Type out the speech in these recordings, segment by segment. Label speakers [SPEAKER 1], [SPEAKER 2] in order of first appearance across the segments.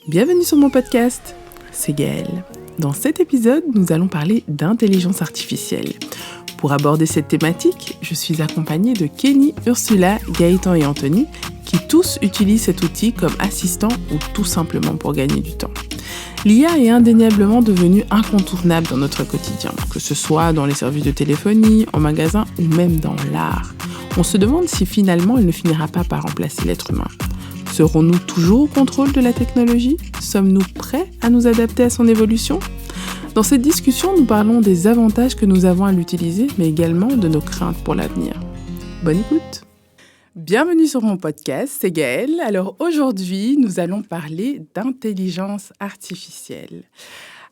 [SPEAKER 1] Bienvenue sur mon podcast, c'est Gaëlle. Dans cet épisode, nous allons parler d'intelligence artificielle. Pour aborder cette thématique, je suis accompagnée de Kenny, Ursula, Gaëtan et Anthony, qui tous utilisent cet outil comme assistant ou tout simplement pour gagner du temps. L'IA est indéniablement devenue incontournable dans notre quotidien, que ce soit dans les services de téléphonie, en magasin ou même dans l'art. On se demande si finalement elle ne finira pas par remplacer l'être humain. Serons-nous toujours au contrôle de la technologie ? Sommes-nous prêts à nous adapter à son évolution ? Dans cette discussion, nous parlons des avantages que nous avons à l'utiliser, mais également de nos craintes pour l'avenir. Bonne écoute ! Bienvenue sur mon podcast, c'est Gaëlle. Alors aujourd'hui, nous allons parler d'intelligence artificielle.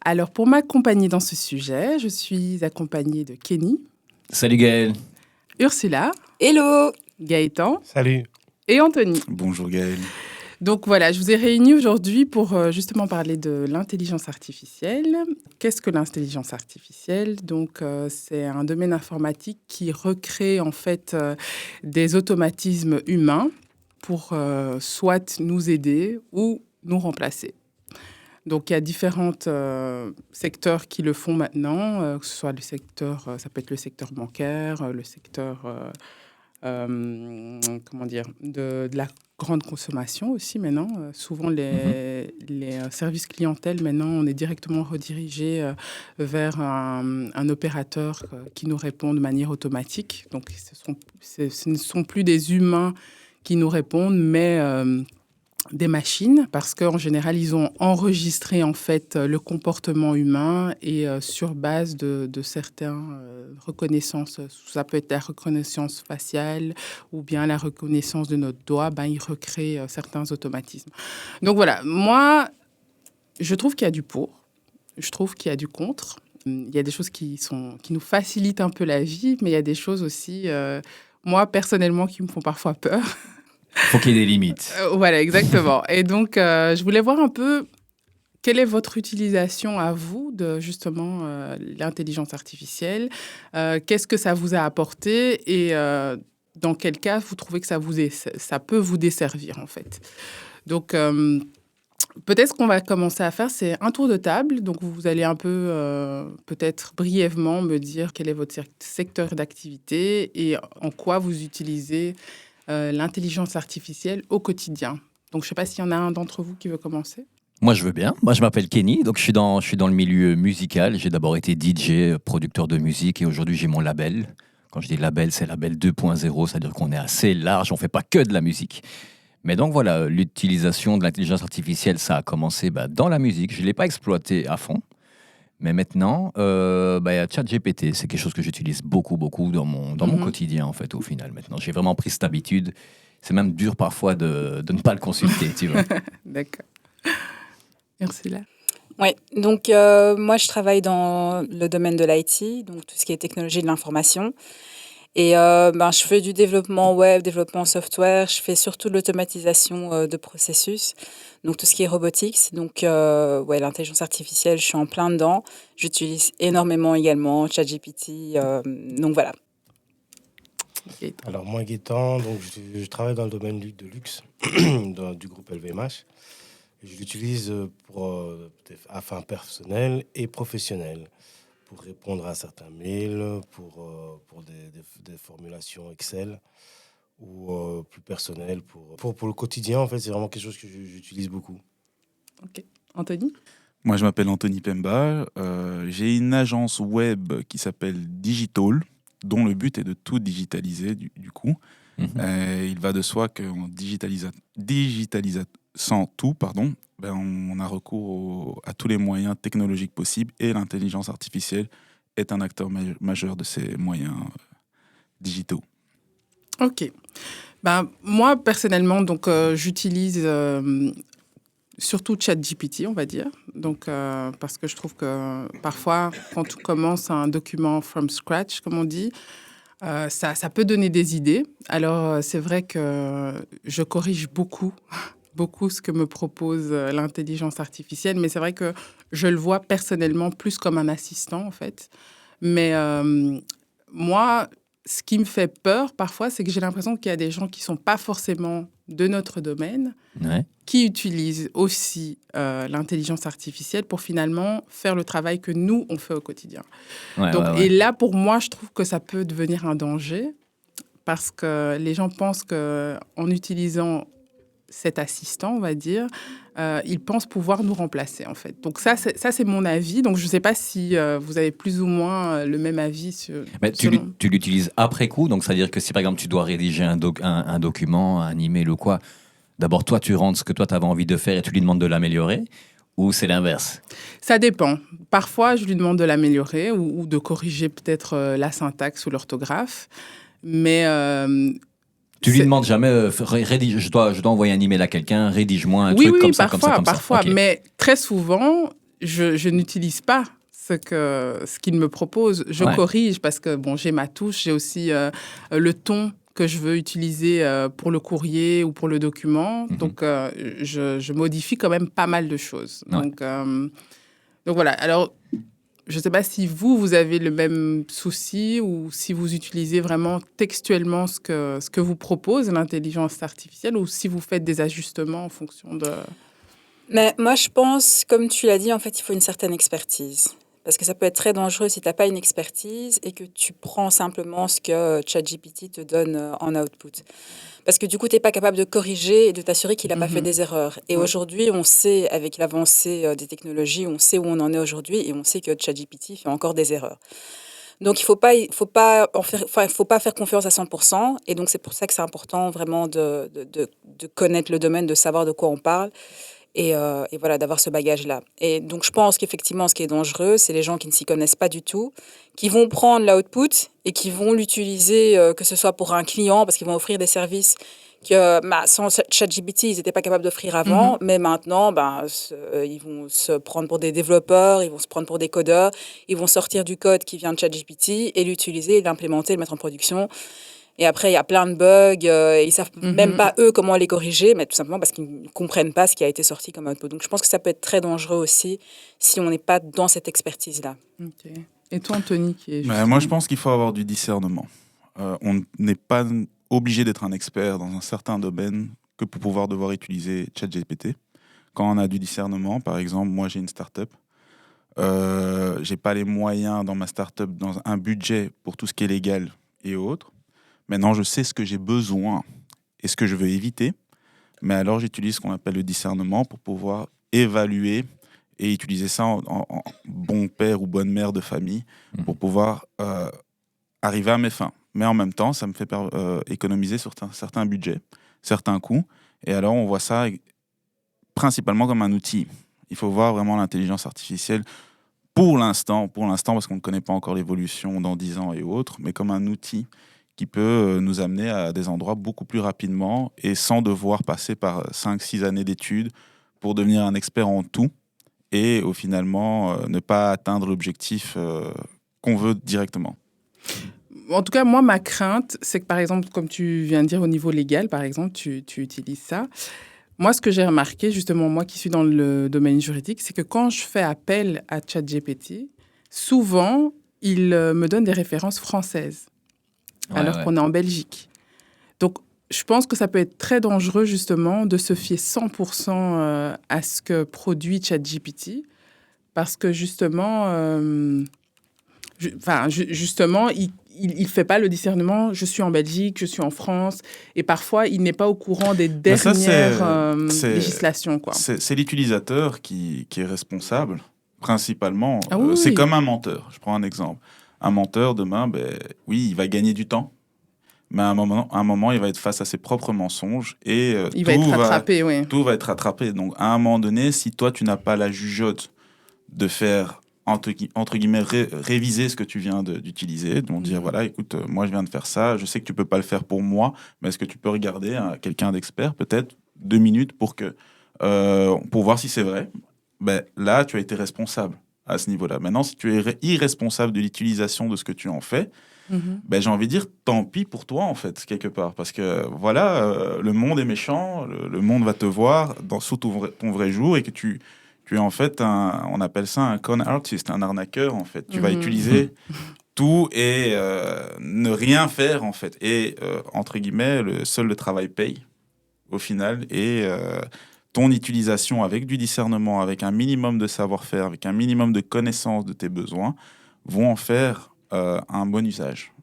[SPEAKER 1] Alors pour m'accompagner dans ce sujet, je suis accompagnée de Kenny.
[SPEAKER 2] Salut Gaëlle.
[SPEAKER 1] Ursula.
[SPEAKER 3] Hello.
[SPEAKER 1] Gaëtan.
[SPEAKER 4] Salut.
[SPEAKER 1] Et Anthony.
[SPEAKER 4] Bonjour Gaëlle.
[SPEAKER 1] Donc voilà, je vous ai réunis aujourd'hui pour justement parler de l'intelligence artificielle. Qu'est-ce que l'intelligence artificielle ? Donc c'est un domaine informatique qui recrée en fait des automatismes humains pour soit nous aider ou nous remplacer. Donc il y a différents secteurs qui le font maintenant, que ce soit le secteur, ça peut être le secteur bancaire, le secteur de la grande consommation aussi maintenant. Souvent, les services clientèle, maintenant, on est directement redirigé vers un opérateur qui nous répond de manière automatique. Donc, ce ne sont plus des humains qui nous répondent, mais des machines, parce qu'en général, ils ont enregistré en fait le comportement humain et sur base de certaines reconnaissances, ça peut être la reconnaissance faciale ou bien la reconnaissance de notre doigt, ils recréent certains automatismes. Donc voilà, moi, je trouve qu'il y a du pour, je trouve qu'il y a du contre. Il y a des choses qui nous facilitent un peu la vie, mais il y a des choses aussi, moi, personnellement, qui me font parfois peur.
[SPEAKER 2] Faut qu'il y ait des limites.
[SPEAKER 1] Voilà, exactement. Et donc, je voulais voir un peu quelle est votre utilisation à vous de justement l'intelligence artificielle. Qu'est-ce que ça vous a apporté et dans quel cas vous trouvez que ça peut vous desservir en fait. Donc, peut-être ce qu'on va commencer à faire, c'est un tour de table. Donc, vous allez un peu, peut-être brièvement, me dire quel est votre secteur d'activité et en quoi vous utilisez l'intelligence artificielle au quotidien. Donc, je ne sais pas s'il y en a un d'entre vous qui veut commencer.
[SPEAKER 2] Moi, je veux bien. Moi, je m'appelle Kenny, donc je suis dans le milieu musical. J'ai d'abord été DJ, producteur de musique, et aujourd'hui, j'ai mon label. Quand je dis label, c'est label 2.0, c'est-à-dire qu'on est assez large, on ne fait pas que de la musique. Mais donc voilà, l'utilisation de l'intelligence artificielle, ça a commencé dans la musique. Je ne l'ai pas exploité à fond. Mais maintenant, y a ChatGPT, c'est quelque chose que j'utilise beaucoup dans mon quotidien, en fait, au final. Maintenant, j'ai vraiment pris cette habitude. C'est même dur parfois de ne pas le consulter, tu vois.
[SPEAKER 1] D'accord. Merci là.
[SPEAKER 3] Ouais, donc moi je travaille dans le domaine de l'IT, donc tout ce qui est technologie de l'information. Et je fais du développement web, développement software, je fais surtout de l'automatisation de processus, donc tout ce qui est robotics. Donc l'intelligence artificielle, je suis en plein dedans. J'utilise énormément également ChatGPT, donc voilà.
[SPEAKER 4] Alors moi Gaëtan, donc je travaille dans le domaine de luxe du groupe LVMH. Je l'utilise à fin personnelle et professionnelle pour répondre à certains mails, pour des formulations Excel ou plus personnelles. Pour le quotidien, en fait, c'est vraiment quelque chose que j'utilise beaucoup.
[SPEAKER 1] Ok. Anthony ?
[SPEAKER 5] Moi, je m'appelle Anthony Pemba. J'ai une agence web qui s'appelle Digital, dont le but est de tout digitaliser, du coup. Il va de soi qu'en digitalisant tout, on a recours à tous les moyens technologiques possibles et l'intelligence artificielle est un acteur majeur de ces moyens digitaux.
[SPEAKER 1] Ok. Moi, personnellement, donc, j'utilise surtout ChatGPT, on va dire. Donc, parce que je trouve que parfois, quand on commence un document from scratch, comme on dit, ça peut donner des idées. Alors, c'est vrai que je corrige beaucoup ce que me propose l'intelligence artificielle, mais c'est vrai que je le vois personnellement plus comme un assistant, en fait. Mais moi, ce qui me fait peur parfois, c'est que j'ai l'impression qu'il y a des gens qui ne sont pas forcément de notre domaine, qui utilisent aussi l'intelligence artificielle pour finalement faire le travail que nous, on fait au quotidien. Et là, pour moi, je trouve que ça peut devenir un danger parce que les gens pensent qu'en utilisant cet assistant, on va dire, ils pensent pouvoir nous remplacer, en fait. Donc ça, c'est mon avis. Donc je ne sais pas si vous avez plus ou moins le même avis.
[SPEAKER 2] Mais tu l'utilises après coup, donc c'est-à-dire que si, par exemple, tu dois rédiger un document, un email ou quoi, d'abord, toi, tu rentres ce que toi, tu avais envie de faire et tu lui demandes de l'améliorer, ou c'est l'inverse? Ça
[SPEAKER 1] dépend. Parfois, je lui demande de l'améliorer ou de corriger peut-être la syntaxe ou l'orthographe. Mais...
[SPEAKER 2] tu lui demandes jamais, je dois envoyer un email à quelqu'un, rédige-moi un truc comme ça, comme ça, comme ça.
[SPEAKER 1] Parfois, okay. Mais très souvent, je n'utilise pas ce qu'il me propose. Je corrige parce que j'ai ma touche, j'ai aussi le ton que je veux utiliser pour le courrier ou pour le document. Donc, je modifie quand même pas mal de choses. Donc voilà. Alors, je ne sais pas si vous avez le même souci ou si vous utilisez vraiment textuellement ce que vous propose l'intelligence artificielle ou si vous faites des ajustements en fonction de...
[SPEAKER 3] Mais moi, je pense, comme tu l'as dit, en fait, il faut une certaine expertise. Parce que ça peut être très dangereux si tu n'as pas une expertise et que tu prends simplement ce que ChatGPT te donne en output. Parce que du coup, tu n'es pas capable de corriger et de t'assurer qu'il n'a pas fait des erreurs. Et aujourd'hui, on sait, avec l'avancée des technologies, on sait où on en est aujourd'hui et on sait que ChatGPT fait encore des erreurs. Donc, il ne faut pas faire confiance à 100%. Et donc, c'est pour ça que c'est important vraiment de connaître le domaine, de savoir de quoi on parle. Et voilà, d'avoir ce bagage-là. Et donc, je pense qu'effectivement, ce qui est dangereux, c'est les gens qui ne s'y connaissent pas du tout, qui vont prendre l'output et qui vont l'utiliser, que ce soit pour un client, parce qu'ils vont offrir des services que sans ChatGPT, ils n'étaient pas capables d'offrir avant. Mais maintenant, ils vont se prendre pour des développeurs, ils vont se prendre pour des codeurs, ils vont sortir du code qui vient de ChatGPT et l'utiliser, l'implémenter, le mettre en production. Et après, il y a plein de bugs, et ils ne savent même pas, eux, comment les corriger, mais tout simplement parce qu'ils ne comprennent pas ce qui a été sorti comme output. Donc, je pense que ça peut être très dangereux aussi si on n'est pas dans cette expertise-là.
[SPEAKER 1] Okay. Et toi, Anthony
[SPEAKER 5] Moi, je pense qu'il faut avoir du discernement. On n'est pas obligé d'être un expert dans un certain domaine que pour pouvoir devoir utiliser ChatGPT. Quand on a du discernement, par exemple, moi, j'ai une start-up. Je n'ai pas les moyens dans ma start-up, dans un budget pour tout ce qui est légal et autres. Maintenant, je sais ce que j'ai besoin et ce que je veux éviter. Mais alors, j'utilise ce qu'on appelle le discernement pour pouvoir évaluer et utiliser ça en bon père ou bonne mère de famille pour pouvoir arriver à mes fins. Mais en même temps, ça me fait économiser sur certains budgets, certains coûts. Et alors, on voit ça principalement comme un outil. Il faut voir vraiment l'intelligence artificielle pour l'instant, parce qu'on ne connaît pas encore l'évolution dans 10 ans et autres, mais comme un outil qui peut nous amener à des endroits beaucoup plus rapidement et sans devoir passer par 5-6 années d'études pour devenir un expert en tout et finalement ne pas atteindre l'objectif qu'on veut directement.
[SPEAKER 1] En tout cas, moi, ma crainte, c'est que par exemple, comme tu viens de dire au niveau légal, par exemple, tu utilises ça. Moi, ce que j'ai remarqué, justement, moi qui suis dans le domaine juridique, c'est que quand je fais appel à ChatGPT, souvent, il me donne des références françaises. Alors qu'on est en Belgique. Donc, je pense que ça peut être très dangereux, justement, de se fier 100% à ce que produit ChatGPT, parce que, justement, justement, il ne fait pas le discernement. Je suis en Belgique, je suis en France, et parfois, il n'est pas au courant des dernières législations. Quoi.
[SPEAKER 5] C'est l'utilisateur qui est responsable, principalement.
[SPEAKER 1] Oui.
[SPEAKER 5] C'est comme un menteur. Je prends un exemple. Un menteur, demain, il va gagner du temps, mais à un moment, il va être face à ses propres mensonges et
[SPEAKER 1] il va être rattrapé,
[SPEAKER 5] tout va être rattrapé. Donc, à un moment donné, si toi, tu n'as pas la jugeote de faire, entre guillemets, réviser ce que tu viens d'utiliser, donc dire, voilà, écoute, moi, je viens de faire ça, je sais que tu ne peux pas le faire pour moi, mais est-ce que tu peux regarder quelqu'un d'expert, peut-être 2 minutes pour voir si c'est vrai? Là, tu as été responsable à ce niveau-là. Maintenant, si tu es irresponsable de l'utilisation de ce que tu en fais, j'ai envie de dire, tant pis pour toi, en fait, quelque part. Parce que, voilà, le monde est méchant, le monde va te voir sous ton vrai jour et que tu es en fait, on appelle ça un con artist, un arnaqueur, en fait. Tu vas utiliser tout et ne rien faire en fait. Et entre guillemets, seul le travail paye au final. Et ton utilisation avec du discernement, avec un minimum de savoir-faire, avec un minimum de connaissance de tes besoins, vont en faire un bon usage.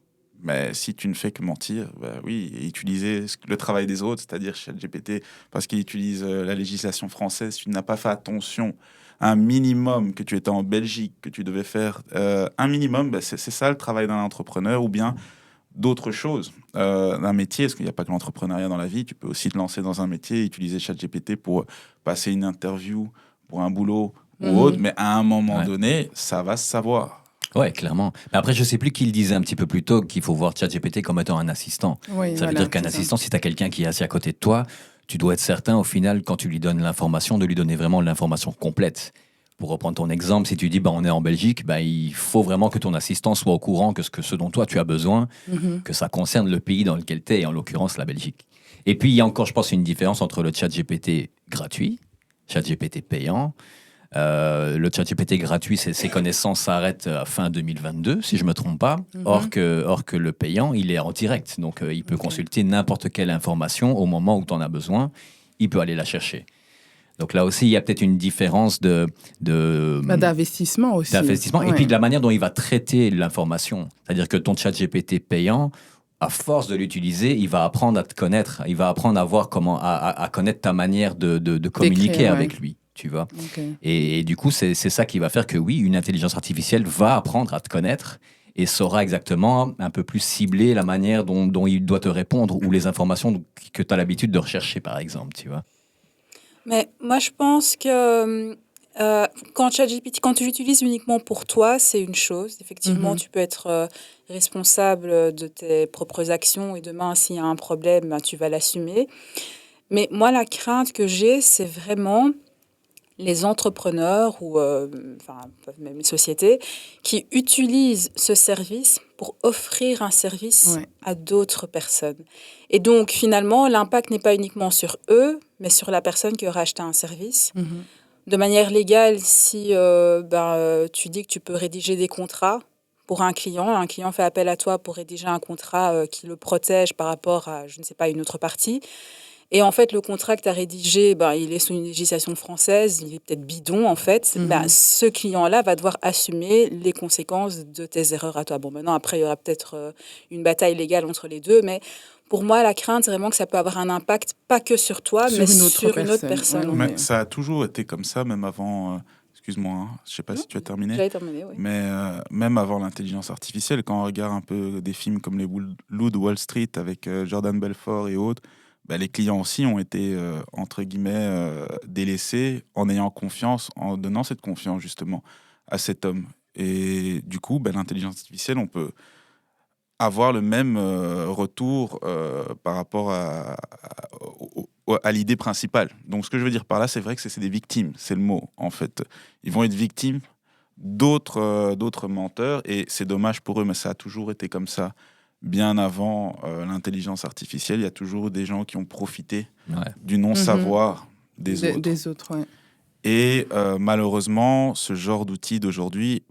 [SPEAKER 5] Mais si tu ne fais que mentir, bah oui, et utiliser le travail des autres, c'est-à-dire ChatGPT, parce qu'il utilise la législation française, tu n'as pas fait attention à un minimum, que tu étais en Belgique, que tu devais faire un minimum, bah c'est ça le travail d'un entrepreneur, ou bien d'autres choses, d'un métier, parce qu'il n'y a pas que l'entrepreneuriat dans la vie, tu peux aussi te lancer dans un métier, utiliser ChatGPT pour passer une interview pour un boulot ou autre, mais à un moment donné, ça va se savoir.
[SPEAKER 2] Ouais, clairement. Mais après, je sais plus qui le disait un petit peu plus tôt qu'il faut voir ChatGPT comme étant un assistant.
[SPEAKER 1] Oui,
[SPEAKER 2] Ça veut dire qu'un assistant, si tu as quelqu'un qui est assis à côté de toi, tu dois être certain, au final, quand tu lui donnes l'information, de lui donner vraiment l'information complète. Pour reprendre ton exemple, si tu dis on est en Belgique, il faut vraiment que ton assistant soit au courant que ce dont toi tu as besoin, que ça concerne le pays dans lequel tu es, et en l'occurrence la Belgique. Et puis il y a encore, je pense, une différence entre le ChatGPT gratuit, ChatGPT payant. Le ChatGPT gratuit, ses connaissances s'arrêtent à fin 2022, si je ne me trompe pas. Or que le payant, il est en direct. Donc, il peut consulter n'importe quelle information au moment où tu en as besoin. Il peut aller la chercher. Donc là aussi, il y a peut-être une différence
[SPEAKER 1] d'investissement aussi.
[SPEAKER 2] D'investissement. Et puis de la manière dont il va traiter l'information. C'est-à-dire que ton ChatGPT payant, à force de l'utiliser, il va apprendre à te connaître. Il va apprendre à voir à connaître ta manière de communiquer avec lui. Tu vois. Et du coup, c'est ça qui va faire que oui, une intelligence artificielle va apprendre à te connaître et saura exactement un peu plus cibler la manière dont il doit te répondre ou les informations que tu as l'habitude de rechercher, par exemple, tu vois.
[SPEAKER 3] Mais moi, je pense que quand ChatGPT, quand tu l'utilises uniquement pour toi, c'est une chose. Effectivement, tu peux être responsable de tes propres actions et demain, s'il y a un problème, tu vas l'assumer. Mais moi, la crainte que j'ai, c'est vraiment les entrepreneurs ou même les sociétés qui utilisent ce service pour offrir un service à d'autres personnes. Et donc, finalement, l'impact n'est pas uniquement sur eux, mais sur la personne qui aura acheté un service. De manière légale, si tu dis que tu peux rédiger des contrats pour un client fait appel à toi pour rédiger un contrat qui le protège par rapport à, je ne sais pas, une autre partie. Et en fait, le contrat que tu as rédigé, il est sous une législation française, il est peut-être bidon en fait. Ce client-là va devoir assumer les conséquences de tes erreurs à toi. Bon, maintenant, après, il y aura peut-être une bataille légale entre les deux, mais pour moi, la crainte, c'est vraiment que ça peut avoir un impact, pas que sur toi, mais sur une autre personne.
[SPEAKER 5] Mais ça a toujours été comme ça, même avant... Excuse-moi, hein, je ne sais pas si tu as terminé.
[SPEAKER 3] J'avais terminé, oui.
[SPEAKER 5] Mais même avant l'intelligence artificielle, quand on regarde un peu des films comme les Loups de Wall Street avec Jordan Belfort et autres, les clients aussi ont été, entre guillemets, délaissés en ayant confiance, en donnant cette confiance justement à cet homme. Et du coup, l'intelligence artificielle, on peut avoir le même retour par rapport à l'idée principale. Donc ce que je veux dire par là, c'est vrai que c'est des victimes, c'est le mot en fait. Ils vont être victimes d'autres menteurs et c'est dommage pour eux, mais ça a toujours été comme ça. Bien avant l'intelligence artificielle, il y a toujours des gens qui ont profité du non-savoir des autres. Et malheureusement, ce genre d'outil d'aujourd'hui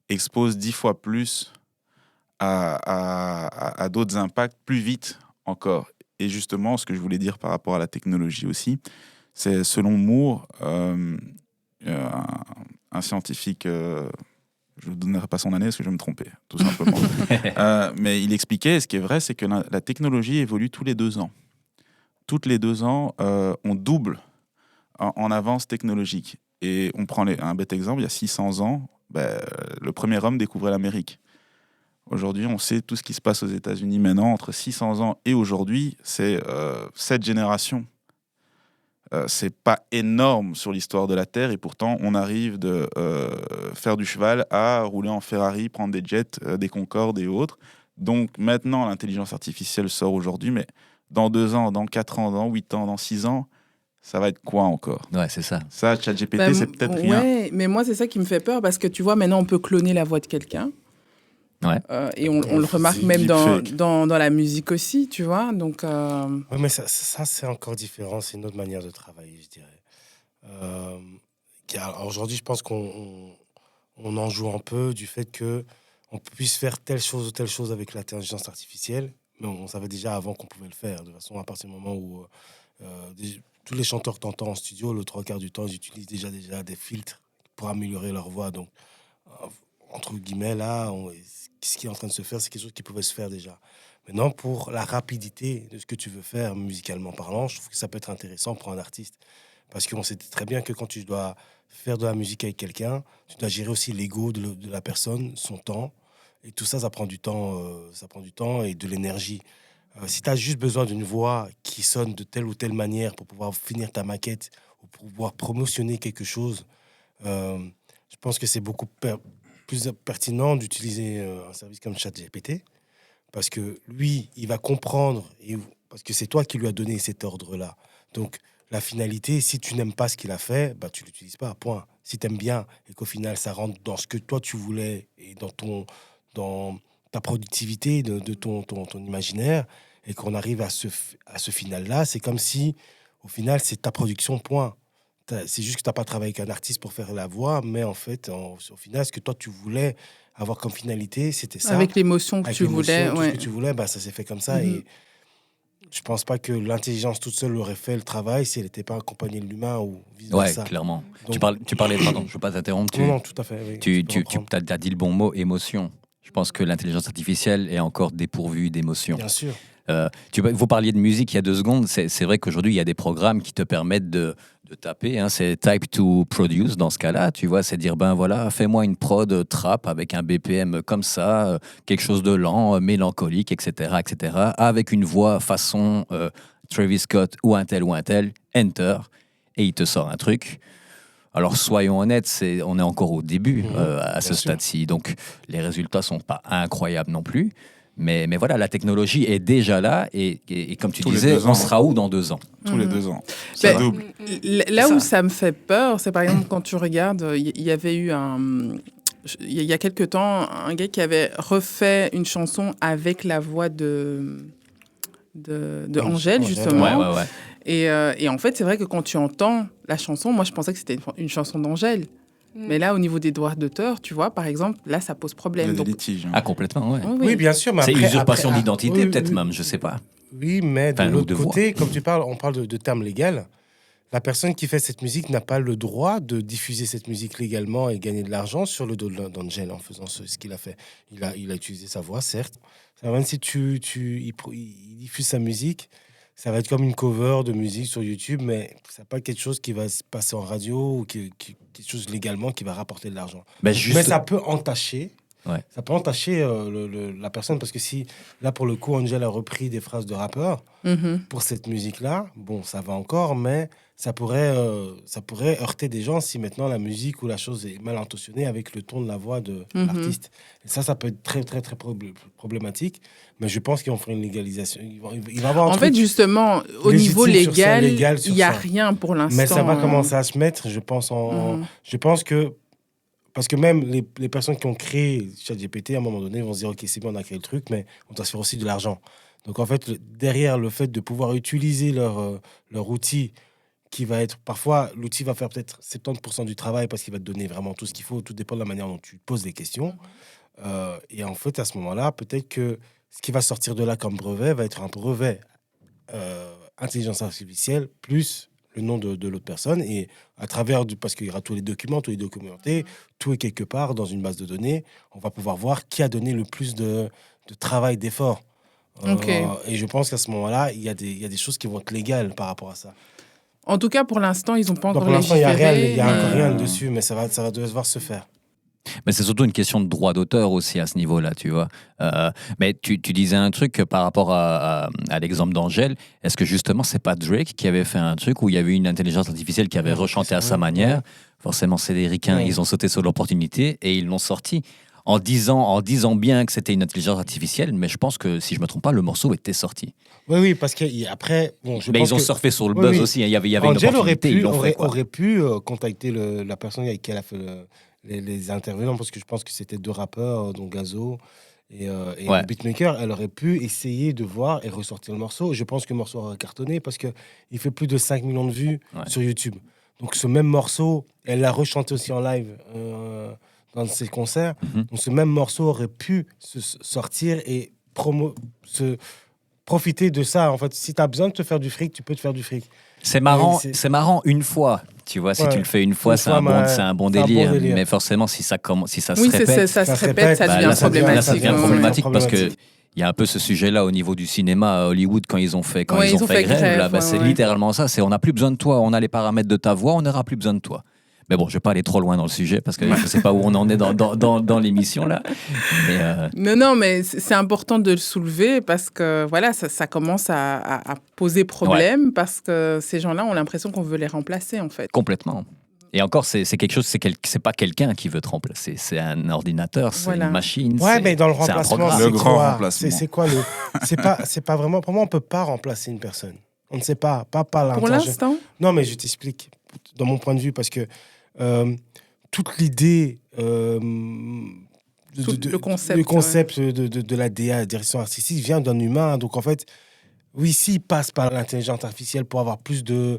[SPEAKER 5] expose 10 fois plus à d'autres impacts plus vite encore. Et justement, ce que je voulais dire par rapport à la technologie aussi, c'est selon Moore, un scientifique... je ne vous donnerai pas son année parce que je vais me tromper, tout simplement. Mais il expliquait, ce qui est vrai, c'est que la technologie évolue tous les 2 ans. Toutes les 2 ans, on double en avance technologique. Et on prend un bête exemple, il y a 600 ans, le premier homme découvrait l'Amérique. Aujourd'hui, on sait tout ce qui se passe aux États-Unis maintenant. Entre 600 ans et aujourd'hui, c'est 7 générations. C'est pas énorme sur l'histoire de la Terre et pourtant on arrive de faire du cheval à rouler en Ferrari, prendre des jets, des Concorde et autres. Donc maintenant l'intelligence artificielle sort aujourd'hui, mais dans 2 ans, dans 4 ans, dans 8 ans, dans 6 ans, ça va être quoi encore?
[SPEAKER 2] Ouais, c'est ça.
[SPEAKER 5] Ça, ChatGPT, c'est peut-être rien.
[SPEAKER 1] Ouais, mais moi c'est ça qui me fait peur parce que tu vois, maintenant on peut cloner la voix de quelqu'un.
[SPEAKER 2] Ouais.
[SPEAKER 1] Et on le remarque même dans la musique aussi, tu vois. Donc,
[SPEAKER 4] Oui, mais ça c'est encore différent. C'est une autre manière de travailler, je dirais. Aujourd'hui, je pense qu'on en joue un peu du fait que on puisse faire telle chose ou telle chose avec l'intelligence artificielle. Mais on savait déjà avant qu'on pouvait le faire. De toute façon, à partir du moment où tous les chanteurs que tu entends en studio, le 3/4 du temps, ils utilisent déjà des filtres pour améliorer leur voix. Donc, entre guillemets, là, ce qui est en train de se faire, c'est quelque chose qui pouvait se faire déjà. Maintenant, pour la rapidité de ce que tu veux faire musicalement parlant, je trouve que ça peut être intéressant pour un artiste. Parce qu'on sait très bien que quand tu dois faire de la musique avec quelqu'un, tu dois gérer aussi l'ego de la personne, son temps. Et tout ça, ça prend du temps et de l'énergie. Si tu as juste besoin d'une voix qui sonne de telle ou telle manière pour pouvoir finir ta maquette ou pour pouvoir promotionner quelque chose, je pense que c'est beaucoup plus pertinent d'utiliser un service comme ChatGPT parce que lui, il va comprendre parce que c'est toi qui lui as donné cet ordre-là. Donc, la finalité, si tu n'aimes pas ce qu'il a fait, bah, tu ne l'utilises pas, point. Si tu aimes bien et qu'au final, ça rentre dans ce que toi, tu voulais et dans ta productivité, de ton imaginaire, et qu'on arrive à ce final-là, c'est comme si, au final, c'est ta production, point. C'est juste que tu n'as pas travaillé avec un artiste pour faire la voix, mais en fait, au final, ce que toi, tu voulais avoir comme finalité, c'était ça.
[SPEAKER 1] Avec l'émotion que tu voulais.
[SPEAKER 4] Tout ce que tu voulais, bah, ça s'est fait comme ça. Et je pense pas que l'intelligence toute seule aurait fait le travail si elle n'était pas accompagnée de l'humain ou vice-versa.
[SPEAKER 2] Ouais, clairement.
[SPEAKER 4] Donc,
[SPEAKER 2] Tu parlais, pardon, je ne veux pas t'interrompre.
[SPEAKER 4] non, tout à fait. Oui,
[SPEAKER 2] Tu
[SPEAKER 4] peux reprendre.
[SPEAKER 2] as dit le bon mot, émotion. Je pense que l'intelligence artificielle est encore dépourvue d'émotion.
[SPEAKER 4] Bien sûr.
[SPEAKER 2] Vous parliez de musique il y a 2 secondes. C'est vrai qu'aujourd'hui, il y a des programmes qui te permettent de taper. Hein, c'est type to produce dans ce cas-là. Tu vois, c'est dire, ben voilà, fais-moi une prod trap avec un BPM comme ça, quelque chose de lent, mélancolique, etc., avec une voix façon Travis Scott ou un tel, enter, et il te sort un truc. Alors, soyons honnêtes, on est encore au début à ce stade-ci. Donc, les résultats ne sont pas incroyables non plus. Mais voilà, la technologie est déjà là. Et comme tu disais, on sera où dans 2 ans?
[SPEAKER 5] Tous les 2 ans. Ça
[SPEAKER 1] Ben,
[SPEAKER 5] double.
[SPEAKER 1] Là où ça me fait peur, c'est par exemple quand tu regardes, il y avait eu il y a quelque temps, un gars qui avait refait une chanson avec la voix de Angèle, justement.
[SPEAKER 2] Ouais.
[SPEAKER 1] Et en fait, c'est vrai que quand tu entends la chanson, moi, je pensais que c'était une chanson d'Angèle. Mais là, au niveau des droits d'auteur, tu vois, par exemple, là, ça pose
[SPEAKER 5] Il y
[SPEAKER 1] problème.
[SPEAKER 5] a des
[SPEAKER 1] Donc,
[SPEAKER 5] litiges. Hein.
[SPEAKER 2] Ah, complètement, ouais.
[SPEAKER 4] Oui, bien sûr. Mais
[SPEAKER 2] C'est
[SPEAKER 4] après,
[SPEAKER 2] usurpation
[SPEAKER 4] après,
[SPEAKER 2] d'identité,
[SPEAKER 4] oui,
[SPEAKER 2] peut-être
[SPEAKER 4] oui,
[SPEAKER 2] même, je sais pas.
[SPEAKER 4] Oui, mais de
[SPEAKER 2] Enfin, ou
[SPEAKER 4] l'autre
[SPEAKER 2] de voix.
[SPEAKER 4] côté, comme on parle de termes légaux, la personne qui fait cette musique n'a pas le droit de diffuser cette musique légalement et gagner de l'argent sur le dos d'Angèle en faisant ce qu'il a fait. Il a utilisé sa voix, certes. Même si il diffuse sa musique, ça va être comme une cover de musique sur YouTube, mais c'est pas quelque chose qui va se passer en radio ou quelque chose légalement qui va rapporter de l'argent.
[SPEAKER 2] Ben,
[SPEAKER 4] Mais ça peut entacher.
[SPEAKER 2] Ouais.
[SPEAKER 4] Ça peut entacher la personne parce que si, là, pour le coup, Angèle a repris des phrases de rappeurs pour cette musique-là, bon, ça va encore, mais ça pourrait heurter des gens si maintenant la musique ou la chose est mal intentionnée avec le ton de la voix de l'artiste. Et ça peut être très, très, très problématique. Mais je pense qu'ils vont faire une légalisation. Il va avoir un
[SPEAKER 1] en
[SPEAKER 4] truc
[SPEAKER 1] fait, justement, au niveau
[SPEAKER 4] légitime sur ça,
[SPEAKER 1] légal,
[SPEAKER 4] légal
[SPEAKER 1] il
[SPEAKER 4] sur
[SPEAKER 1] n'y a
[SPEAKER 4] ça.
[SPEAKER 1] rien pour l'instant.
[SPEAKER 4] Mais ça va commencer à se mettre, je pense, je pense que parce que même les personnes qui ont créé ChatGPT, à un moment donné, vont se dire, OK, c'est bien, on a créé le truc, mais on doit se faire aussi de l'argent. Donc, en fait, derrière le fait de pouvoir utiliser leur outil, qui va être... Parfois, l'outil va faire peut-être 70% du travail parce qu'il va te donner vraiment tout ce qu'il faut. Tout dépend de la manière dont tu poses les questions. Et en fait, à ce moment-là, peut-être que ce qui va sortir de là comme brevet va être un brevet intelligence artificielle plus le nom de l'autre personne et à travers parce qu'il y aura tous les documents, tout est documenté, tout est quelque part dans une base de données, on va pouvoir voir qui a donné le plus de travail, d'effort. Et je pense qu'à ce moment-là, il y a des choses qui vont être légales par rapport à ça.
[SPEAKER 1] En tout cas, pour l'instant, ils n'ont pas encore
[SPEAKER 4] pour l'instant, il n'y a
[SPEAKER 1] légiféré.
[SPEAKER 4] encore rien dessus, mais ça va devoir se faire.
[SPEAKER 2] Mais c'est surtout une question de droit d'auteur aussi à ce niveau-là, tu vois. Mais tu disais un truc par rapport à l'exemple d'Angèle. Est-ce que justement, c'est pas Drake qui avait fait un truc où il y avait une intelligence artificielle qui avait rechanté à sa manière? Forcément, c'est des ricains, ils ont sauté sur l'opportunité et ils l'ont sorti. En disant bien que c'était une intelligence artificielle, mais je pense que, si je ne me trompe pas, le morceau était sorti.
[SPEAKER 4] Oui, parce qu'après... Bon,
[SPEAKER 2] mais ils ont surfé sur le buzz aussi, il y avait
[SPEAKER 4] Angèle
[SPEAKER 2] une opportunité,
[SPEAKER 4] aurait pu contacter la personne avec qui elle a fait les intervenants, parce que je pense que c'était 2 rappeurs, dont Gazo et le beatmaker. Elle aurait pu essayer de voir et ressortir le morceau. Je pense que le morceau aurait cartonné parce qu'il fait plus de 5 millions de vues sur YouTube. Donc ce même morceau, elle l'a rechanté aussi en live dans ses concerts.
[SPEAKER 2] Mhm.
[SPEAKER 4] Donc ce même morceau aurait pu sortir et profiter de ça. En fait, si tu as besoin de te faire du fric, tu peux te faire du fric.
[SPEAKER 2] C'est marrant,
[SPEAKER 4] c'est-
[SPEAKER 2] c'est marrant une fois. Tu vois, si
[SPEAKER 4] Ouais.
[SPEAKER 2] tu le fais une fois,
[SPEAKER 4] Une
[SPEAKER 2] c'est
[SPEAKER 4] fois,
[SPEAKER 2] un bon,
[SPEAKER 4] mais
[SPEAKER 2] c'est un bon
[SPEAKER 4] c'est un bon
[SPEAKER 2] délire.
[SPEAKER 4] délire.
[SPEAKER 2] Mais forcément, si ça se
[SPEAKER 1] Oui,
[SPEAKER 2] répète,
[SPEAKER 1] ça
[SPEAKER 4] ça
[SPEAKER 1] se
[SPEAKER 4] se
[SPEAKER 1] répète,
[SPEAKER 4] répète,
[SPEAKER 1] ça
[SPEAKER 2] bah,
[SPEAKER 1] devient
[SPEAKER 2] là, ça
[SPEAKER 1] problématique.
[SPEAKER 2] devient
[SPEAKER 1] ouais.
[SPEAKER 2] problématique parce que
[SPEAKER 4] problématique.
[SPEAKER 2] il y a un peu ce sujet-là au niveau du cinéma à Hollywood quand ils ont fait,
[SPEAKER 1] Ouais,
[SPEAKER 2] ils ont fait grève. Là, bah,
[SPEAKER 1] ouais,
[SPEAKER 2] c'est
[SPEAKER 1] ouais.
[SPEAKER 2] littéralement ça. C'est on n'a plus besoin de toi. On a les paramètres de ta voix. On n'aura plus besoin de toi. Mais bon, je vais pas aller trop loin dans le sujet parce que je sais pas où on en est dans l'émission là. Mais,
[SPEAKER 1] Non, mais c'est important de le soulever parce que voilà, ça commence à poser problème parce que ces gens-là ont l'impression qu'on veut les remplacer en fait.
[SPEAKER 2] complètement. Et encore, c'est quelque chose, c'est pas quelqu'un qui veut te remplacer. C'est un ordinateur, c'est
[SPEAKER 1] Voilà.
[SPEAKER 2] une machine.
[SPEAKER 4] Ouais,
[SPEAKER 2] c'est-
[SPEAKER 4] mais dans le
[SPEAKER 2] c'est un
[SPEAKER 4] remplacement,
[SPEAKER 2] programme.
[SPEAKER 5] Le
[SPEAKER 4] c'est
[SPEAKER 5] grand
[SPEAKER 4] quoi
[SPEAKER 5] remplacement.
[SPEAKER 4] C'est quoi le C'est pas vraiment. Pour moi, on peut pas remplacer une personne. On ne sait pas par
[SPEAKER 1] Pour
[SPEAKER 4] l'intention.
[SPEAKER 1] l'instant,
[SPEAKER 4] Non, mais je t'explique dans mon point de vue parce que toute l'idée,
[SPEAKER 1] Tout le concept,
[SPEAKER 4] de la DA, la direction artistique, vient d'un humain. Donc en fait, oui, s'il passe par l'intelligence artificielle pour avoir plus de,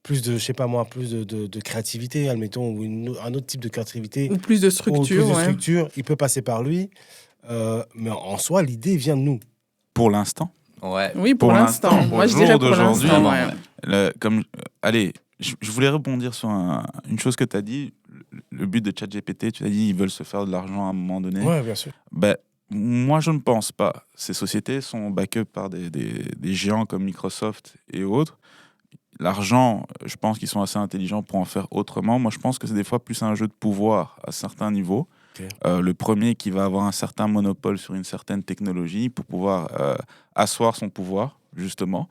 [SPEAKER 4] je sais pas moi, plus de créativité, admettons, ou un autre type de créativité,
[SPEAKER 1] ou plus de
[SPEAKER 4] ou
[SPEAKER 1] structure.
[SPEAKER 4] plus de
[SPEAKER 1] Ouais.
[SPEAKER 4] structure, il peut passer par lui. Mais en soi, l'idée vient de nous.
[SPEAKER 5] Pour l'instant.
[SPEAKER 2] Ouais.
[SPEAKER 1] Oui, pour
[SPEAKER 5] Pour
[SPEAKER 1] l'instant.
[SPEAKER 5] l'instant,
[SPEAKER 1] Moi,
[SPEAKER 5] au
[SPEAKER 1] je dirais
[SPEAKER 5] jour
[SPEAKER 1] pour
[SPEAKER 5] d'aujourd'hui,
[SPEAKER 1] l'instant.
[SPEAKER 2] vraiment,
[SPEAKER 1] ouais.
[SPEAKER 2] ouais.
[SPEAKER 5] Allez, je voulais rebondir sur une chose que tu as dit. Le but de ChatGPT, tu as dit ils veulent se faire de l'argent à un moment donné.
[SPEAKER 4] Ouais, bien sûr.
[SPEAKER 5] Ben, moi, je ne pense pas. Ces sociétés sont back-up par des géants comme Microsoft et autres. L'argent, je pense qu'ils sont assez intelligents pour en faire autrement. Moi, je pense que c'est des fois plus un jeu de pouvoir à certains niveaux.
[SPEAKER 4] Ok.
[SPEAKER 5] Le premier qui va avoir un certain monopole sur une certaine technologie pour pouvoir asseoir son pouvoir, justement.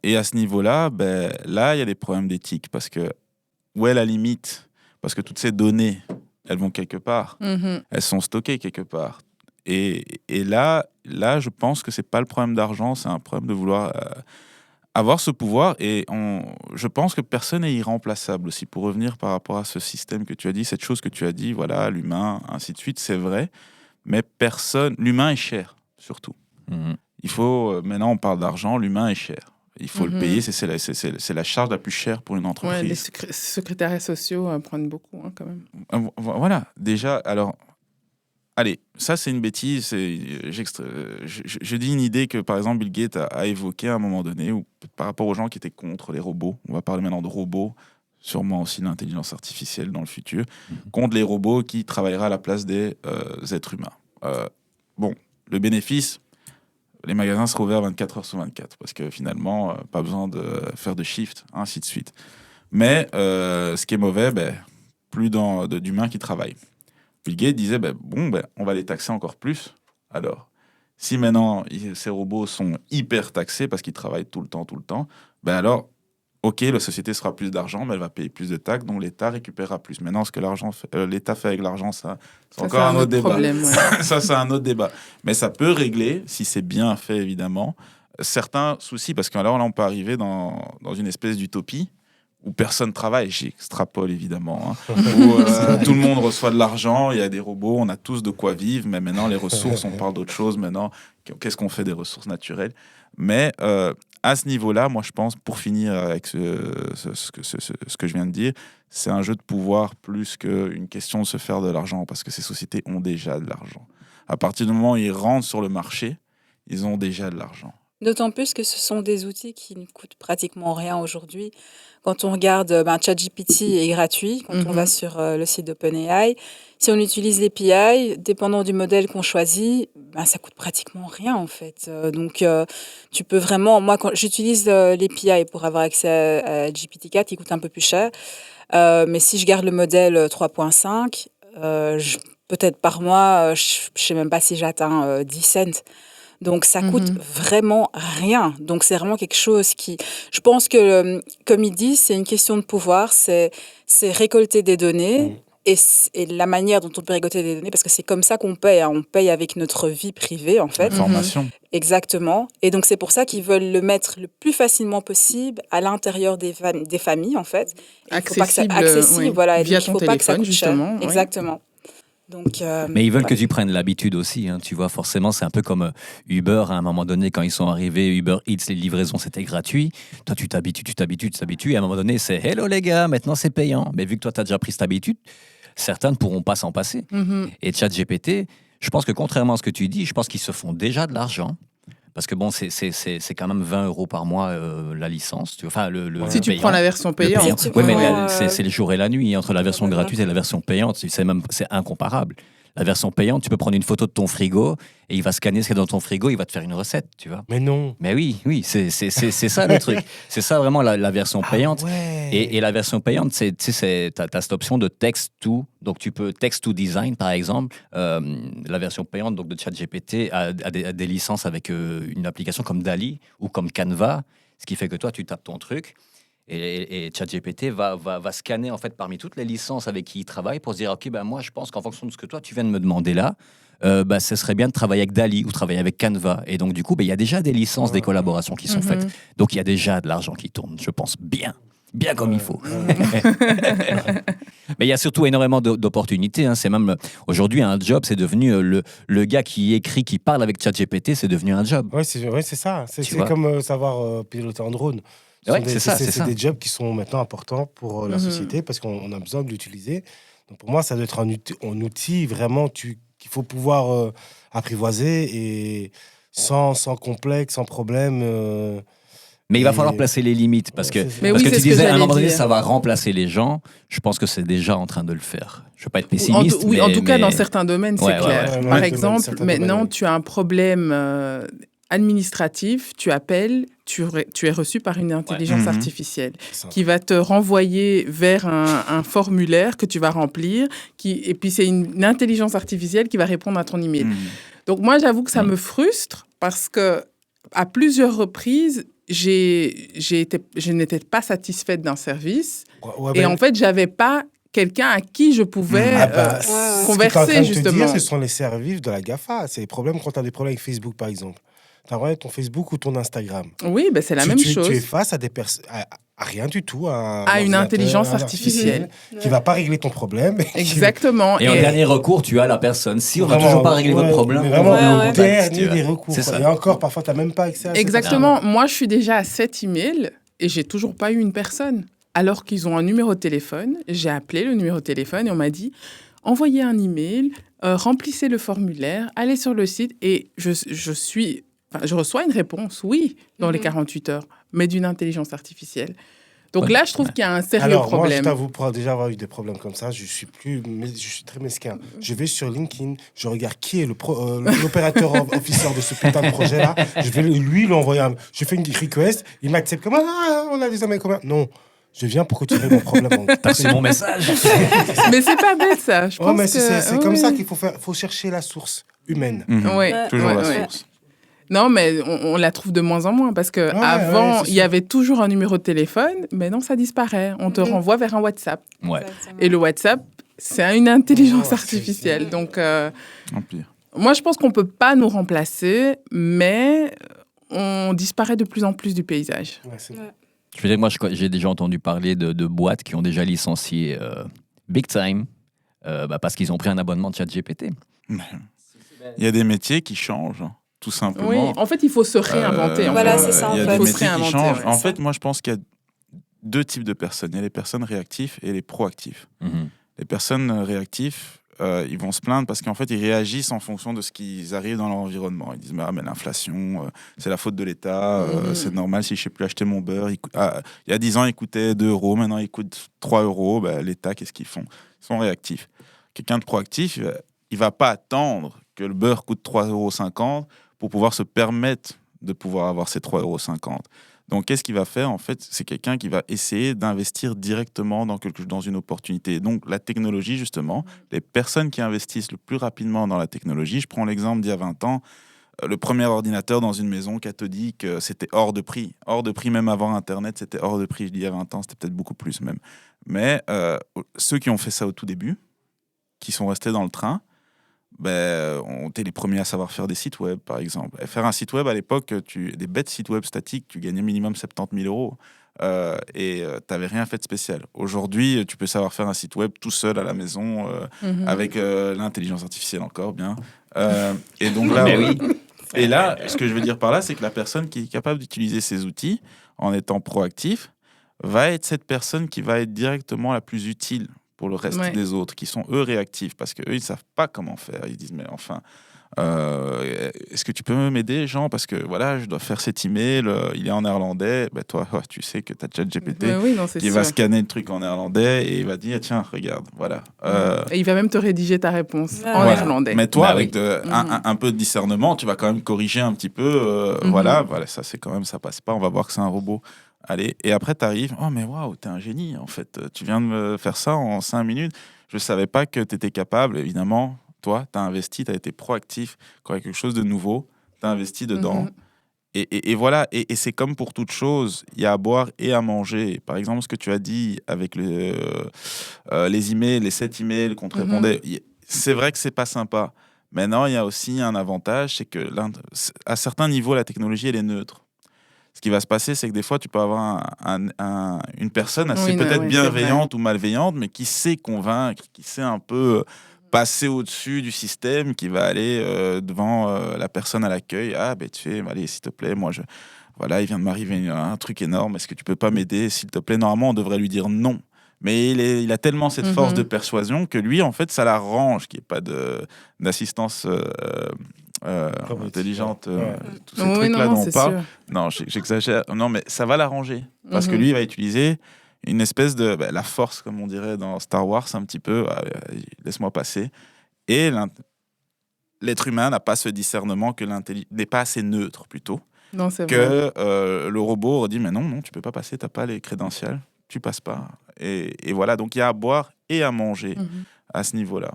[SPEAKER 5] Et à ce niveau-là, ben, là, il y a des problèmes d'éthique. Parce que où est la limite ? Parce que toutes ces données, elles vont quelque part.
[SPEAKER 1] Mhm.
[SPEAKER 5] Elles sont stockées quelque part. Et là, je pense que c'est pas le problème d'argent, c'est un problème de vouloir avoir ce pouvoir. Et je pense que personne n'est irremplaçable aussi. Pour revenir par rapport à ce système que tu as dit, cette chose que tu as dit, voilà, l'humain, ainsi de suite, c'est vrai. Mais l'humain est cher, surtout.
[SPEAKER 2] Mhm.
[SPEAKER 5] Il faut, maintenant on parle d'argent, l'humain est cher. Il faut le
[SPEAKER 1] Mhm.
[SPEAKER 5] payer, c'est la charge la plus chère pour une
[SPEAKER 1] Ouais,
[SPEAKER 5] entreprise.
[SPEAKER 1] les secrétariats sociaux prennent beaucoup quand même.
[SPEAKER 5] Voilà, déjà, alors, allez, ça c'est une bêtise. Je dis une idée que, par exemple, Bill Gates a évoquée à un moment donné, par rapport aux gens qui étaient contre les robots. On va parler maintenant de robots, sûrement aussi l'intelligence artificielle dans le futur, contre les robots qui travailleraient à la place des êtres humains. Bon, le bénéfice, les magasins seraient ouverts 24 heures sur 24, parce que finalement, pas besoin de faire de shift, ainsi de suite. Mais ce qui est mauvais, plus d'humains qui travaillent. Bill Gates disait, on va les taxer encore plus. Alors, si maintenant ces robots sont hyper taxés parce qu'ils travaillent tout le temps, alors, ok, la société sera plus d'argent, mais elle va payer plus de taxes, donc l'État récupérera plus. Maintenant, ce que l'État fait avec l'argent, c'est encore un autre débat.
[SPEAKER 1] Problème, ouais.
[SPEAKER 5] Ça, c'est un autre débat. Mais ça peut régler, si c'est bien fait, évidemment, certains soucis, parce que là, on peut arriver dans une espèce d'utopie où personne ne travaille, j'extrapole évidemment, hein, où tout le monde reçoit de l'argent, il y a des robots, on a tous de quoi vivre, mais maintenant, les ressources, on parle d'autre chose maintenant. Qu'est-ce qu'on fait des ressources naturelles ? Mais à ce niveau-là, moi, je pense, pour finir avec ce que je viens de dire, c'est un jeu de pouvoir plus qu'une question de se faire de l'argent, parce que ces sociétés ont déjà de l'argent. À partir du moment où ils rentrent sur le marché, ils ont déjà de l'argent.
[SPEAKER 3] D'autant plus que ce sont des outils qui ne coûtent pratiquement rien aujourd'hui. Quand on regarde, ChatGPT est gratuit. Quand on va sur le site d'OpenAI, si on utilise l'API, dépendant du modèle qu'on choisit, ça coûte pratiquement rien en fait. Donc, tu peux vraiment. Moi, quand j'utilise l'API pour avoir accès à GPT-4, il coûte un peu plus cher. Mais si je garde le modèle 3.5, peut-être par mois, je ne sais même pas si j'atteins 10 cents. Donc, ça coûte vraiment rien. Donc, c'est vraiment quelque chose qui... Je pense que, comme il dit, c'est une question de pouvoir. C'est récolter des données et la manière dont on peut récolter des données, parce que c'est comme ça qu'on paye. Hein. On paye avec notre vie privée, en fait.
[SPEAKER 5] L'information.
[SPEAKER 3] Exactement. Et donc, c'est pour ça qu'ils veulent le mettre le plus facilement possible à l'intérieur des familles, en fait.
[SPEAKER 1] Accessible,
[SPEAKER 3] Accessible,
[SPEAKER 1] oui.
[SPEAKER 3] voilà. Et
[SPEAKER 1] Via
[SPEAKER 3] donc,
[SPEAKER 1] ton
[SPEAKER 3] il ne faut pas que ça
[SPEAKER 1] téléphone,
[SPEAKER 3] coûte cher.
[SPEAKER 1] justement. Oui.
[SPEAKER 3] Exactement. Donc,
[SPEAKER 2] Mais ils veulent que
[SPEAKER 3] voilà.
[SPEAKER 2] tu prennes l'habitude aussi, hein, tu vois, forcément, c'est un peu comme Uber, à un moment donné, quand ils sont arrivés, Uber Eats, les livraisons, c'était gratuit. Toi, tu t'habitues, et à un moment donné, c'est « Hello les gars, maintenant c'est payant ». Mais vu que toi, tu as déjà pris cette habitude, certains ne pourront pas s'en passer.
[SPEAKER 1] Mhm.
[SPEAKER 2] Et ChatGPT, je pense que contrairement à ce que tu dis, je pense qu'ils se font déjà de l'argent. Parce que bon, c'est quand même 20 € par mois la licence. Enfin, le
[SPEAKER 1] Si tu
[SPEAKER 2] payant.
[SPEAKER 1] prends la version
[SPEAKER 2] Le
[SPEAKER 1] payante.
[SPEAKER 2] payant.
[SPEAKER 3] Si tu
[SPEAKER 2] Oui, mais
[SPEAKER 3] prends,
[SPEAKER 2] c'est le jour et la nuit. Entre la version
[SPEAKER 3] complètement.
[SPEAKER 2] gratuite et la version payante, c'est incomparable. La version payante, tu peux prendre une photo de ton frigo et il va scanner ce qu'il y a dans ton frigo, il va te faire une recette, tu vois.
[SPEAKER 4] Mais non.
[SPEAKER 2] Mais oui, c'est ça le truc. C'est ça vraiment la version payante.
[SPEAKER 4] Ouais.
[SPEAKER 2] Et la version payante, tu sais, t'as cette option de text to. Donc, tu peux text to design, par exemple. La version payante donc de ChatGPT a des licences avec une application comme DALL-E ou comme Canva, ce qui fait que toi, tu tapes ton truc et ChatGPT va scanner en fait parmi toutes les licences avec qui il travaille pour se dire, OK, ben moi, je pense qu'en fonction de ce que toi, tu viens de me demander là, ce serait bien de travailler avec DALL-E ou travailler avec Canva. Et donc, du coup, il y a déjà des licences, des collaborations qui sont faites. Donc, il y a déjà de l'argent qui tourne, je pense, bien comme il faut. Mais il y a surtout énormément d'opportunités. Hein. C'est même aujourd'hui un job, c'est devenu le gars qui écrit, qui parle avec ChatGPT, c'est devenu un job.
[SPEAKER 4] Ouais, c'est ça.
[SPEAKER 2] Tu
[SPEAKER 4] C'est
[SPEAKER 2] vois.
[SPEAKER 4] comme savoir piloter un drone.
[SPEAKER 2] Ouais, c'est ça.
[SPEAKER 4] C'est des jobs qui sont maintenant importants pour la société parce qu'on a besoin de l'utiliser. Donc pour moi, ça doit être un outil vraiment qu'il faut pouvoir apprivoiser et sans complexe, sans problème.
[SPEAKER 2] Mais il va
[SPEAKER 4] Et-
[SPEAKER 2] falloir placer les limites parce que,
[SPEAKER 4] Ouais, c'est ça.
[SPEAKER 1] Mais
[SPEAKER 2] parce
[SPEAKER 1] oui,
[SPEAKER 2] que
[SPEAKER 1] c'est
[SPEAKER 2] tu
[SPEAKER 1] ce que
[SPEAKER 2] disais à un
[SPEAKER 1] j'allais
[SPEAKER 2] moment donné,
[SPEAKER 1] dire.
[SPEAKER 2] ça va remplacer les gens. Je pense que c'est déjà en train de le faire. Je ne veux pas être pessimiste.
[SPEAKER 1] Oui, en tout cas,
[SPEAKER 2] mais-
[SPEAKER 1] dans certains domaines, c'est
[SPEAKER 2] Ouais,
[SPEAKER 1] clair.
[SPEAKER 4] ouais,
[SPEAKER 1] Par
[SPEAKER 4] ouais,
[SPEAKER 1] exemple,
[SPEAKER 4] certains
[SPEAKER 1] maintenant,
[SPEAKER 4] domaines, oui.
[SPEAKER 1] tu as un problème administratif, tu appelles, tu es reçu par une intelligence
[SPEAKER 5] Mhm.
[SPEAKER 1] artificielle
[SPEAKER 4] C'est ça.
[SPEAKER 1] qui va te renvoyer vers un formulaire que tu vas remplir, et puis c'est une intelligence artificielle qui va répondre à ton email.
[SPEAKER 5] Mhm.
[SPEAKER 1] Donc moi, j'avoue que ça
[SPEAKER 2] Mhm.
[SPEAKER 1] me frustre parce que à plusieurs reprises, je n'étais pas satisfaite d'un service
[SPEAKER 4] Ouais,
[SPEAKER 1] et
[SPEAKER 4] ben,
[SPEAKER 1] en fait, j'avais pas quelqu'un à qui je pouvais
[SPEAKER 4] ah bah,
[SPEAKER 3] ouais.
[SPEAKER 4] ce que t'es en
[SPEAKER 1] converser,
[SPEAKER 4] train de te
[SPEAKER 1] justement.
[SPEAKER 4] dire, ce sont les services de la GAFA. C'est les problèmes quand tu as des problèmes avec Facebook, par exemple. Tu as ton Facebook ou ton Instagram.
[SPEAKER 1] Oui, ben c'est la même
[SPEAKER 4] Tu es
[SPEAKER 1] chose.
[SPEAKER 4] face à des personnes, à rien du tout, à un
[SPEAKER 1] À une
[SPEAKER 4] ordinateur,
[SPEAKER 1] intelligence
[SPEAKER 4] un
[SPEAKER 1] artificielle.
[SPEAKER 4] qui va pas régler ton problème.
[SPEAKER 1] Exactement.
[SPEAKER 2] Et en dernier recours, tu as la personne. Si on n'a
[SPEAKER 4] Vraiment,
[SPEAKER 2] toujours pas réglé votre problème,
[SPEAKER 4] mais
[SPEAKER 2] on
[SPEAKER 4] vraiment,
[SPEAKER 2] vous met en
[SPEAKER 3] ouais.
[SPEAKER 2] contact,
[SPEAKER 4] dernier
[SPEAKER 2] tu vois.
[SPEAKER 4] des recours.
[SPEAKER 2] C'est ça.
[SPEAKER 4] Et encore, parfois, tu n'as même pas accès à cette
[SPEAKER 1] Exactement.
[SPEAKER 4] personne.
[SPEAKER 1] Moi, je suis déjà à 7 emails et j'ai toujours pas eu une personne. Alors qu'ils ont un numéro de téléphone, j'ai appelé le numéro de téléphone et on m'a dit envoyez un email, remplissez le formulaire, allez sur le site et je reçois une réponse, oui, dans les 48 heures, mais d'une intelligence artificielle. Donc
[SPEAKER 2] Ouais,
[SPEAKER 1] là, je trouve qu'il y a un sérieux
[SPEAKER 4] Alors, moi, je
[SPEAKER 1] problème.
[SPEAKER 4] t'avoue, pour déjà avoir eu des problèmes comme ça, je suis très mesquin. Je vais sur LinkedIn, je regarde qui est l'opérateur officer de ce putain de projet-là. Je vais lui envoyer je fais une request, il m'accepte comme on a des amis communs. Non, je viens pour que tu règles mon problème.
[SPEAKER 2] T'as reçu mon message.
[SPEAKER 1] Mais c'est pas bête, ça. Je
[SPEAKER 4] Ouais,
[SPEAKER 1] pense
[SPEAKER 4] mais
[SPEAKER 1] que...
[SPEAKER 4] c'est comme
[SPEAKER 1] ouais.
[SPEAKER 4] ça qu'il faut faire. Faut chercher la source humaine.
[SPEAKER 5] Mhm.
[SPEAKER 1] Ouais,
[SPEAKER 5] Toujours
[SPEAKER 1] ouais,
[SPEAKER 5] la
[SPEAKER 1] ouais.
[SPEAKER 5] source.
[SPEAKER 1] Non, mais on la trouve de moins en moins parce que avant,
[SPEAKER 4] ouais, c'est
[SPEAKER 1] il y
[SPEAKER 4] sûr.
[SPEAKER 1] avait toujours un numéro de téléphone, mais non, ça disparaît. On te renvoie vers un WhatsApp.
[SPEAKER 2] Ouais.
[SPEAKER 1] Et le WhatsApp, c'est une intelligence
[SPEAKER 4] Oh,
[SPEAKER 1] artificielle. Donc,
[SPEAKER 5] Empire.
[SPEAKER 1] moi, je pense qu'on ne peut pas nous remplacer, mais on disparaît de plus en plus du paysage.
[SPEAKER 4] Ouais, c'est-
[SPEAKER 3] Ouais.
[SPEAKER 2] Je veux dire, moi, j'ai déjà entendu parler de boîtes qui ont déjà licencié big time parce qu'ils ont pris un abonnement de ChatGPT.
[SPEAKER 5] Il y a des métiers qui changent, tout simplement.
[SPEAKER 1] Oui, en fait, il faut se réinventer. en
[SPEAKER 3] Voilà,
[SPEAKER 1] fait.
[SPEAKER 3] c'est ça, en
[SPEAKER 5] Il y a
[SPEAKER 3] fait.
[SPEAKER 5] des
[SPEAKER 1] Il faut se
[SPEAKER 5] métiers qui
[SPEAKER 1] réinventer.
[SPEAKER 5] changent.
[SPEAKER 1] Ouais.
[SPEAKER 5] En fait, moi, je pense qu'il y a deux types de personnes. Il y a les personnes réactives et les proactifs.
[SPEAKER 2] Mhm.
[SPEAKER 5] Les personnes réactives, ils vont se plaindre parce qu'en fait, ils réagissent en fonction de ce qui arrive dans leur environnement. Ils disent, mais l'inflation, c'est la faute de l'État, c'est normal si je ne sais plus acheter mon beurre. Il y a 10 ans, il coûtait 2 €, maintenant il coûte 3 €. L'État, qu'est-ce qu'ils font? Ils sont réactifs. Quelqu'un de proactif, il ne va pas attendre que le beurre coûte 3,50 € pour pouvoir se permettre de pouvoir avoir ces 3,50 €. Donc, qu'est-ce qu'il va faire? En fait, c'est quelqu'un qui va essayer d'investir directement dans une opportunité. Donc, la technologie, justement, les personnes qui investissent le plus rapidement dans la technologie, je prends l'exemple d'il y a 20 ans, le premier ordinateur dans une maison cathodique, c'était hors de prix. Hors de prix, même avant Internet, c'était hors de prix. Je dis il y a 20 ans, c'était peut-être beaucoup plus même. Mais ceux qui ont fait ça au tout début, qui sont restés dans le train, on était les premiers à savoir faire des sites web, par exemple. Et faire un site web, à l'époque, des bêtes sites web statiques, tu gagnais minimum 70 000 €. et t'avais rien fait de spécial. Aujourd'hui, tu peux savoir faire un site web tout seul à la maison avec l'intelligence artificielle encore bien. Et donc là,
[SPEAKER 2] Mais oui.
[SPEAKER 5] et là, ce que je veux dire par là, c'est que la personne qui est capable d'utiliser ces outils en étant proactif va être cette personne qui va être directement la plus utile pour le reste des autres, qui sont eux réactifs, parce qu'eux, ils ne savent pas comment faire. Ils disent, mais enfin, est-ce que tu peux m'aider, Jean? Parce que voilà, je dois faire cet email, il est en néerlandais. Ben, toi, tu sais que tu as ChatGPT qui va scanner le truc en néerlandais et il va dire, tiens, regarde, voilà.
[SPEAKER 1] Et il va même te rédiger ta réponse en néerlandais.
[SPEAKER 5] Mais toi, avec un peu de discernement, tu vas quand même corriger un petit peu. Voilà, ça, c'est quand même, ça passe pas. On va voir que c'est un robot. Allez, et après, tu arrives, oh, mais waouh, t'es un génie, en fait. Tu viens de me faire ça en 5 minutes. Je savais pas que tu étais capable, évidemment. Toi, tu as investi, tu as été proactif quand il y a quelque chose de nouveau, tu as investi dedans. Et voilà, et c'est comme pour toute chose, il y a à boire et à manger. Par exemple, ce que tu as dit avec les emails, les 7 emails qu'on te répondait, c'est vrai que c'est pas sympa. Maintenant, il y a aussi un avantage, c'est que à certains niveaux, la technologie, elle est neutre. Ce qui va se passer, c'est que des fois, tu peux avoir une personne assez peut-être bienveillante ou malveillante, mais qui sait convaincre, qui sait un peu passer au-dessus du système, qui va aller devant la personne à l'accueil. Ah, ben tu sais, allez, s'il te plaît, voilà, il vient de m'arriver un truc énorme, est-ce que tu peux pas m'aider, s'il te plaît? Normalement, on devrait lui dire non. Mais il a tellement cette force de persuasion que lui, en fait, ça l'arrange qu'il n'y ait pas d'assistance intelligente, tous ces trucs-là dont on parle.
[SPEAKER 1] Sûr.
[SPEAKER 5] Non, j'exagère. Non, mais ça va l'arranger. Parce que lui, il va utiliser une espèce de... la force, comme on dirait dans Star Wars, un petit peu. Laisse-moi passer. Et l'être humain n'a pas ce discernement que n'est pas assez neutre, plutôt.
[SPEAKER 1] Non, c'est
[SPEAKER 5] que
[SPEAKER 1] vrai.
[SPEAKER 5] Le robot aurait dit, mais non, tu peux pas passer, t'as pas les crédentials, tu passes pas. Et voilà, donc il y a à boire et à manger à ce niveau-là.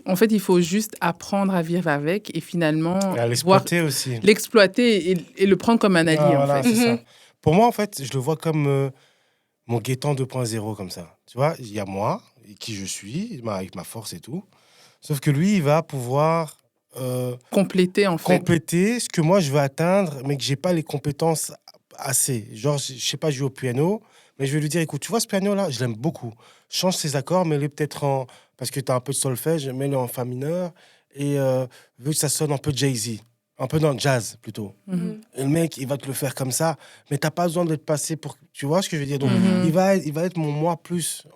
[SPEAKER 1] En fait, il faut juste apprendre à vivre avec et finalement
[SPEAKER 4] Et à l'exploiter aussi.
[SPEAKER 1] L'exploiter et le prendre comme un allié, en fait.
[SPEAKER 4] C'est ça. Pour moi, en fait, je le vois comme mon Gaëtan 2.0, comme ça. Tu vois, il y a moi, qui je suis, avec ma force et tout. Sauf que lui, il va pouvoir
[SPEAKER 1] compléter, en fait.
[SPEAKER 4] Compléter ce que moi, je veux atteindre, mais que j'ai pas les compétences assez. Genre, je sais pas jouer au piano, mais je vais lui dire, écoute, tu vois ce piano-là, je l'aime beaucoup. Change ses accords, mets-les peut-être en... Parce que tu as un peu de solfège, mets-le en fa mineur. Et veux que ça sonne un peu Jay-Z. Un peu dans le jazz, plutôt. Et le mec, il va te le faire comme ça. Mais tu n'as pas besoin d'être passé pour... Tu vois ce que je veux dire? Donc, il va être mon moi plus...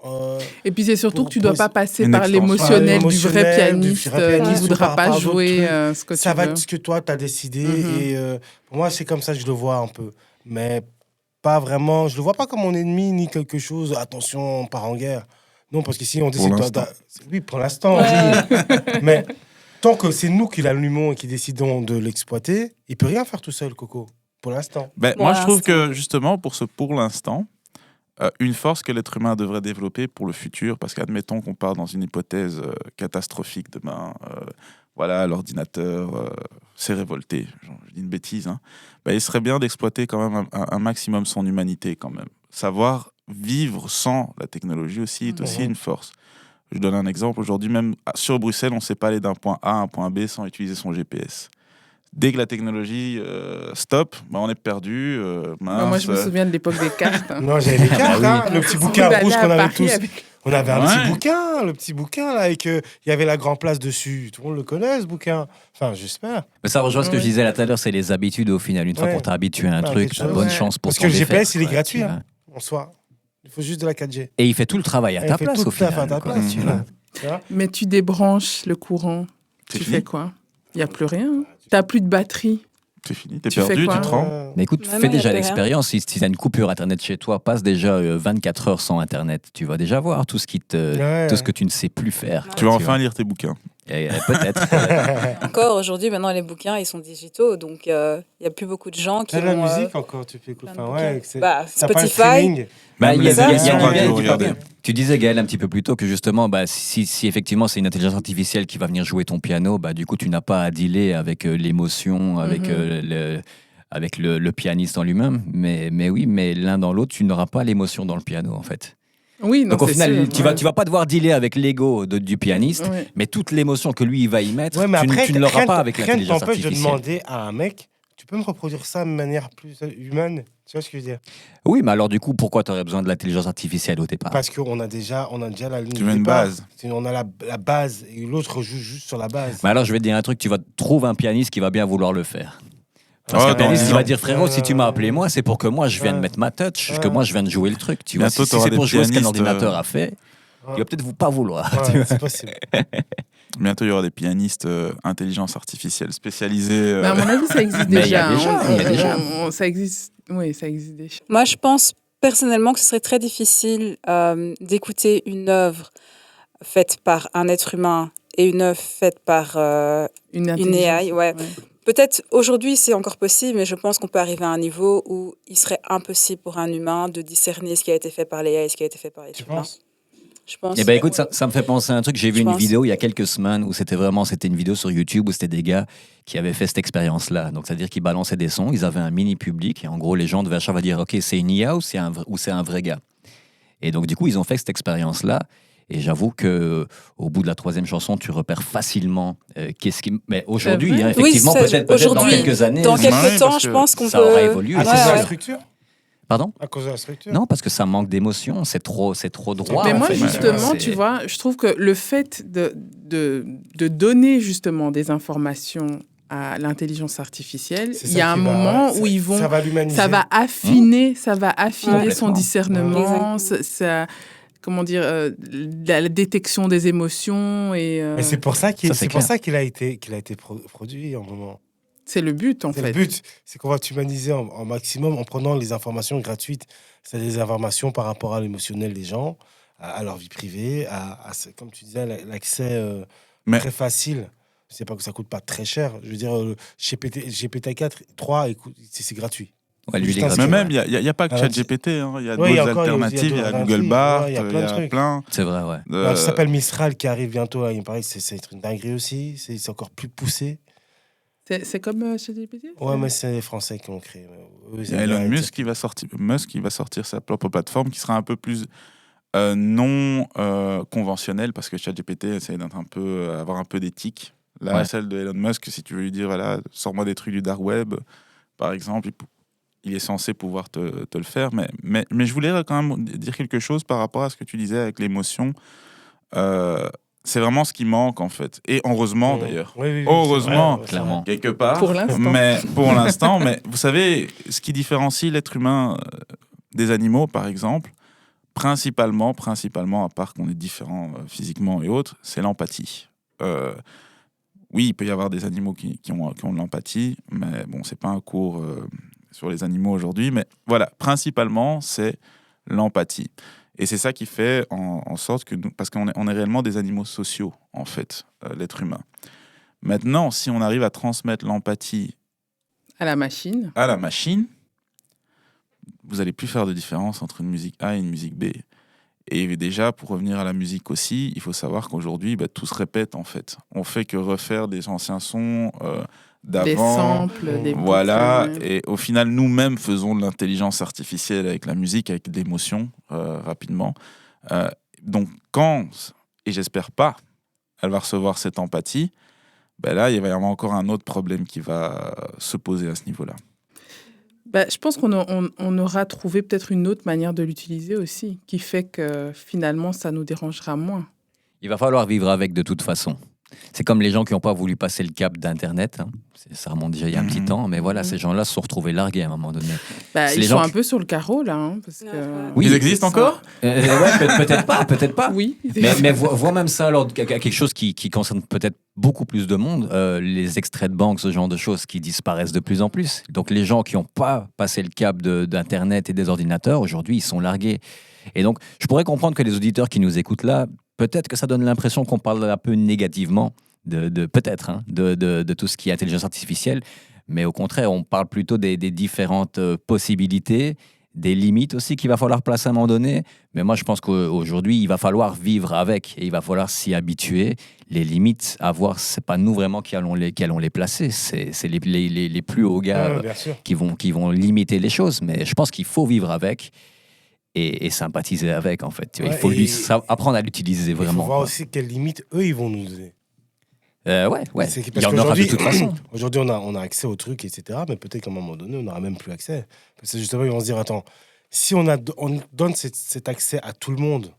[SPEAKER 1] Et puis, c'est surtout que tu ne dois pas passer par l'émotionnel du vrai pianiste qui ne voudra pas jouer ce que tu veux.
[SPEAKER 4] Ça va être ce que toi, tu as décidé. Et pour moi, c'est comme ça que je le vois un peu. Mais pas vraiment... Je le vois pas comme mon ennemi, ni quelque chose. Attention, on part en guerre. Non, parce qu'ici, on décide... Oui, pour l'instant. Oui. Mais tant que c'est nous qui l'allumons et qui décidons de l'exploiter, il peut rien faire tout seul, Coco, pour l'instant.
[SPEAKER 5] Moi, je trouve que, justement, pour l'instant, une force que l'être humain devrait développer pour le futur, parce qu'admettons qu'on part dans une hypothèse catastrophique demain, voilà, l'ordinateur s'est révolté, je dis une bêtise, hein, il serait bien d'exploiter quand même un maximum son humanité, quand même. Savoir vivre sans la technologie aussi est aussi une force. Je donne un exemple. Aujourd'hui, même sur Bruxelles, on ne sait pas aller d'un point A à un point B sans utiliser son GPS. Dès que la technologie stop, on est perdu.
[SPEAKER 1] Moi, je me souviens de l'époque des cartes.
[SPEAKER 4] Non, j'avais des cartes, le petit bouquin rouge qu'on avait tous. On avait un petit bouquin, le petit bouquin, là, et qu'il y avait la Grand Place dessus. Tout le monde le connaît, ce bouquin. Enfin, j'espère.
[SPEAKER 2] Mais ça rejoint ce que je disais là tout à l'heure, c'est les habitudes au final. Une fois qu'on t'a habitué à un truc, t'as bonne chance pour
[SPEAKER 4] parce que le GPS, il est gratuit, en soi. Il faut juste de la 4G.
[SPEAKER 2] Et il fait tout le travail à ta place au final.
[SPEAKER 1] Mais tu débranches le courant. Tu fais quoi? Il n'y a plus rien. Tu n'as plus de batterie.
[SPEAKER 5] C'est fini, t'es perdu, tu te rends.
[SPEAKER 2] Mais écoute, fais déjà l'expérience. Si tu as une coupure Internet chez toi, passe déjà 24 heures sans Internet. Tu vas déjà voir tout ce que tu ne sais plus faire.
[SPEAKER 5] Tu vas enfin lire tes bouquins.
[SPEAKER 2] Peut-être.
[SPEAKER 3] Encore aujourd'hui, maintenant les bouquins ils sont digitaux, donc il n'y a plus beaucoup de gens qui.
[SPEAKER 4] La musique encore, tu peux écouter.
[SPEAKER 3] Spotify.
[SPEAKER 2] Tu disais Gaël un petit peu plus tôt que justement, si effectivement c'est une intelligence artificielle qui va venir jouer ton piano, du coup tu n'as pas à dealer avec l'émotion, avec le pianiste en lui-même. Mais oui, mais l'un dans l'autre, tu n'auras pas l'émotion dans le piano en fait.
[SPEAKER 1] Oui, non,
[SPEAKER 2] donc au final,
[SPEAKER 1] sûr,
[SPEAKER 2] tu vas pas devoir dealer avec l'ego du pianiste, mais toute l'émotion que lui il va y mettre, tu ne l'auras pas avec l'intelligence artificielle.
[SPEAKER 4] Rien ne t'empêche de demander à un mec, tu peux me reproduire ça de manière plus humaine, Tu vois ce que je veux dire?
[SPEAKER 2] Oui, mais alors du coup, pourquoi tu aurais besoin de l'intelligence artificielle au départ?
[SPEAKER 4] Parce qu'on a déjà la ligne
[SPEAKER 5] Tu
[SPEAKER 4] de
[SPEAKER 5] veux une
[SPEAKER 4] départ.
[SPEAKER 5] base.
[SPEAKER 4] On a la base et l'autre joue juste sur la base.
[SPEAKER 2] Mais alors, je vais te dire un truc, tu vas trouver un pianiste qui va bien vouloir le faire. Parce
[SPEAKER 5] Oh,
[SPEAKER 2] qu'un pianiste,
[SPEAKER 5] non,
[SPEAKER 2] il va
[SPEAKER 5] non.
[SPEAKER 2] dire, frérot, si tu m'as appelé moi, c'est pour que moi, je vienne
[SPEAKER 4] Ouais.
[SPEAKER 2] mettre ma touch, que
[SPEAKER 4] Ouais.
[SPEAKER 2] moi, je vienne jouer le truc. Tu vois,
[SPEAKER 5] Bientôt,
[SPEAKER 2] si
[SPEAKER 5] t'auras
[SPEAKER 2] c'est
[SPEAKER 5] des
[SPEAKER 2] pour jouer ce qu'un
[SPEAKER 5] pianistes,
[SPEAKER 2] ordinateur a fait,
[SPEAKER 4] Ouais.
[SPEAKER 2] il va peut-être pas vouloir. tu
[SPEAKER 4] Ouais,
[SPEAKER 2] vois.
[SPEAKER 4] c'est possible.
[SPEAKER 5] Bientôt, il y aura des pianistes intelligence artificielle spécialisés.
[SPEAKER 1] Mais à mon avis, ça existe
[SPEAKER 2] Mais il y a
[SPEAKER 1] déjà.
[SPEAKER 2] déjà,
[SPEAKER 1] hein.
[SPEAKER 2] il y a déjà.
[SPEAKER 1] Ça existe. Oui, ça existe déjà.
[SPEAKER 3] Moi, je pense personnellement que ce serait très difficile d'écouter une œuvre faite par un être humain et une œuvre faite par
[SPEAKER 1] Une
[SPEAKER 3] AI,
[SPEAKER 1] intelligence.
[SPEAKER 3] ouais. Peut-être aujourd'hui c'est encore possible, mais je pense qu'on peut arriver à un niveau où il serait impossible pour un humain de discerner ce qui a été fait par l'AI et ce qui a été fait par l'être
[SPEAKER 4] Tu
[SPEAKER 3] humain.
[SPEAKER 4] penses?
[SPEAKER 3] Je pense.
[SPEAKER 2] Eh ben écoute, ça me fait penser à un truc. J'ai vu
[SPEAKER 3] Je
[SPEAKER 2] une
[SPEAKER 3] pense.
[SPEAKER 2] vidéo il y a quelques semaines où c'était une vidéo sur YouTube où c'était des gars qui avaient fait cette expérience-là. Donc, c'est-à-dire qu'ils balançaient des sons, ils avaient un mini public et en gros, les gens devaient à chaque fois dire, OK, c'est une IA ou c'est un vrai gars. Et donc, du coup, ils ont fait cette expérience-là. Et j'avoue que au bout de la troisième chanson, tu repères facilement qu'est-ce qui. Mais aujourd'hui,
[SPEAKER 1] vrai
[SPEAKER 2] hein, effectivement,
[SPEAKER 3] Oui,
[SPEAKER 2] peut-être dans
[SPEAKER 3] aujourd'hui,
[SPEAKER 2] quelques années,
[SPEAKER 3] Dans
[SPEAKER 5] Ouais,
[SPEAKER 3] quelques temps,
[SPEAKER 5] parce
[SPEAKER 3] je
[SPEAKER 5] que
[SPEAKER 3] pense qu'on
[SPEAKER 2] ça
[SPEAKER 3] peut.
[SPEAKER 2] aura évolué.
[SPEAKER 4] À
[SPEAKER 2] Ouais,
[SPEAKER 4] cause de la
[SPEAKER 2] ouais.
[SPEAKER 4] structure?
[SPEAKER 2] Pardon?
[SPEAKER 4] À cause de la structure?
[SPEAKER 2] Non, parce que ça manque d'émotion. C'est trop droit.
[SPEAKER 1] Mais
[SPEAKER 2] en
[SPEAKER 1] moi,
[SPEAKER 2] fait.
[SPEAKER 1] justement,
[SPEAKER 2] C'est-
[SPEAKER 1] tu vois, je trouve que le fait de donner justement des informations à l'intelligence artificielle,
[SPEAKER 4] C'est
[SPEAKER 1] il
[SPEAKER 4] ça
[SPEAKER 1] y a un
[SPEAKER 4] qui va-
[SPEAKER 1] moment
[SPEAKER 4] ça-
[SPEAKER 1] où ils vont...
[SPEAKER 4] Ça va l'humaniser.
[SPEAKER 1] Ça va affiner, ça va affiner son
[SPEAKER 2] Complètement.
[SPEAKER 1] discernement,
[SPEAKER 3] Exactement.
[SPEAKER 1] comment dire, la détection des émotions et
[SPEAKER 4] Mais c'est pour ça
[SPEAKER 2] Ça, c'est
[SPEAKER 4] pour
[SPEAKER 2] clair.
[SPEAKER 4] ça qu'il a été produit en moment.
[SPEAKER 1] c'est le but en
[SPEAKER 4] C'est
[SPEAKER 1] fait.
[SPEAKER 4] le but, c'est qu'on va t'humaniser en maximum en prenant les informations gratuites. C'est des informations par rapport à l'émotionnel des gens, à leur vie privée, comme tu disais, l'accès
[SPEAKER 5] Mais-
[SPEAKER 4] très facile. C'est pas que ça coûte pas très cher. Je veux dire, GPT-4, 3, écoute, c'est gratuit.
[SPEAKER 2] Ouais, lui, il est
[SPEAKER 4] Juste un
[SPEAKER 5] Mais
[SPEAKER 2] gratuit.
[SPEAKER 5] même, il n'y a pas que
[SPEAKER 4] Ah,
[SPEAKER 5] ChatGPT. Hein. Il y a
[SPEAKER 4] Ouais, il y a
[SPEAKER 5] d'autres
[SPEAKER 4] encore- il y a
[SPEAKER 5] alternatives. Il y a
[SPEAKER 4] d'autres
[SPEAKER 5] Google
[SPEAKER 4] trucs.
[SPEAKER 5] Bart,
[SPEAKER 4] Ouais, il y a
[SPEAKER 5] il
[SPEAKER 4] plein
[SPEAKER 5] y
[SPEAKER 4] de
[SPEAKER 5] a
[SPEAKER 4] trucs.
[SPEAKER 5] plein.
[SPEAKER 2] C'est vrai, ouais.
[SPEAKER 4] Ça s'appelle Mistral qui arrive bientôt. Là. Il me paraît que c'est une dinguerie aussi. C'est encore plus poussé.
[SPEAKER 1] C'est comme ChatGPT.
[SPEAKER 4] Ouais, mais c'est les Français qui ont créé. Eux,
[SPEAKER 5] Il y a Elon Musk qui va sortir sa propre plateforme qui sera un peu plus non conventionnelle parce que ChatGPT essaie d'être avoir un peu d'éthique. Là,
[SPEAKER 2] Ouais.
[SPEAKER 5] celle de Elon Musk, si tu veux lui dire, voilà, sors-moi des trucs du dark web, par exemple, il est censé pouvoir te le faire. Mais je voulais quand même dire quelque chose par rapport à ce que tu disais avec l'émotion. C'est vraiment ce qui manque, en fait. Et heureusement, d'ailleurs.
[SPEAKER 4] Oui,
[SPEAKER 5] Heureusement,
[SPEAKER 4] c'est vrai,
[SPEAKER 2] clairement.
[SPEAKER 5] Quelque part.
[SPEAKER 1] Pour l'instant.
[SPEAKER 5] Mais pour l'instant, mais vous savez, ce qui différencie l'être humain des animaux, par exemple, principalement, à part qu'on est différents physiquement et autres, c'est l'empathie. Oui, il peut y avoir des animaux qui ont de l'empathie, mais bon, c'est pas un cours sur les animaux aujourd'hui. Mais voilà, principalement, c'est l'empathie. Et c'est ça qui fait en sorte que nous, parce qu'on est réellement des animaux sociaux, en fait, l'être humain. Maintenant, si on arrive à transmettre l'empathie
[SPEAKER 1] À la machine.
[SPEAKER 5] à la machine, vous n'allez plus faire de différence entre une musique A et une musique B. Et déjà, pour revenir à la musique aussi, il faut savoir qu'aujourd'hui, tout se répète en fait. On fait que refaire des anciens sons d'avant.
[SPEAKER 1] Des samples, des
[SPEAKER 5] Voilà,
[SPEAKER 1] boucles, ouais.
[SPEAKER 5] et au final, nous-mêmes faisons de l'intelligence artificielle avec la musique, avec de l'émotion, rapidement. Donc, et j'espère pas, elle va recevoir cette empathie, là, il va y avoir encore un autre problème qui va se poser à ce niveau-là.
[SPEAKER 1] Je pense qu'on aura trouvé peut-être une autre manière de l'utiliser aussi, qui fait que finalement, ça nous dérangera moins.
[SPEAKER 2] Il va falloir vivre avec de toute façon. C'est comme les gens qui n'ont pas voulu passer le cap d'Internet. Hein. Ça remonte déjà il y a un petit temps, mais voilà, ces gens-là se sont retrouvés largués à un moment donné. C'est
[SPEAKER 1] Ils
[SPEAKER 2] les
[SPEAKER 1] sont
[SPEAKER 2] gens
[SPEAKER 1] un peu sur le carreau, là. Hein, parce que...
[SPEAKER 2] Oui,
[SPEAKER 5] Ils existent encore ?
[SPEAKER 2] Ouais, peut-être pas.
[SPEAKER 1] Oui.
[SPEAKER 2] Mais vois même ça, alors, quelque chose qui concerne peut-être beaucoup plus de monde, les extraits de banque, ce genre de choses qui disparaissent de plus en plus. Donc les gens qui n'ont pas passé le cap d'Internet et des ordinateurs, aujourd'hui, ils sont largués. Et donc, je pourrais comprendre que les auditeurs qui nous écoutent là, peut-être que ça donne l'impression qu'on parle un peu négativement de tout ce qui est intelligence artificielle, mais au contraire, on parle plutôt des différentes possibilités, des limites aussi qu'il va falloir placer à un moment donné. Mais moi, je pense qu'aujourd'hui, il va falloir vivre avec et il va falloir s'y habituer. Les limites à voir, c'est pas nous vraiment qui allons les placer, c'est les plus hauts gars
[SPEAKER 4] bien sûr.
[SPEAKER 2] qui vont limiter les choses. Mais je pense qu'il faut vivre avec. Et sympathiser avec, en fait. Tu vois,
[SPEAKER 4] Ouais,
[SPEAKER 2] il faut
[SPEAKER 4] et-
[SPEAKER 2] apprendre à l'utiliser
[SPEAKER 4] Il faut
[SPEAKER 2] vraiment.
[SPEAKER 4] voir
[SPEAKER 2] quoi.
[SPEAKER 4] aussi quelles limites, eux, ils vont nous donner.
[SPEAKER 2] Ouais.
[SPEAKER 4] C'est
[SPEAKER 2] Il
[SPEAKER 4] parce
[SPEAKER 2] y en aura de
[SPEAKER 4] qu'aujourd'hui,
[SPEAKER 2] toute façon.
[SPEAKER 4] aujourd'hui, on a accès aux trucs, etc. Mais peut-être qu'à un moment donné, on n'aura même plus accès. Parce que justement, ils vont se dire, attends, si on donne cet accès à tout le monde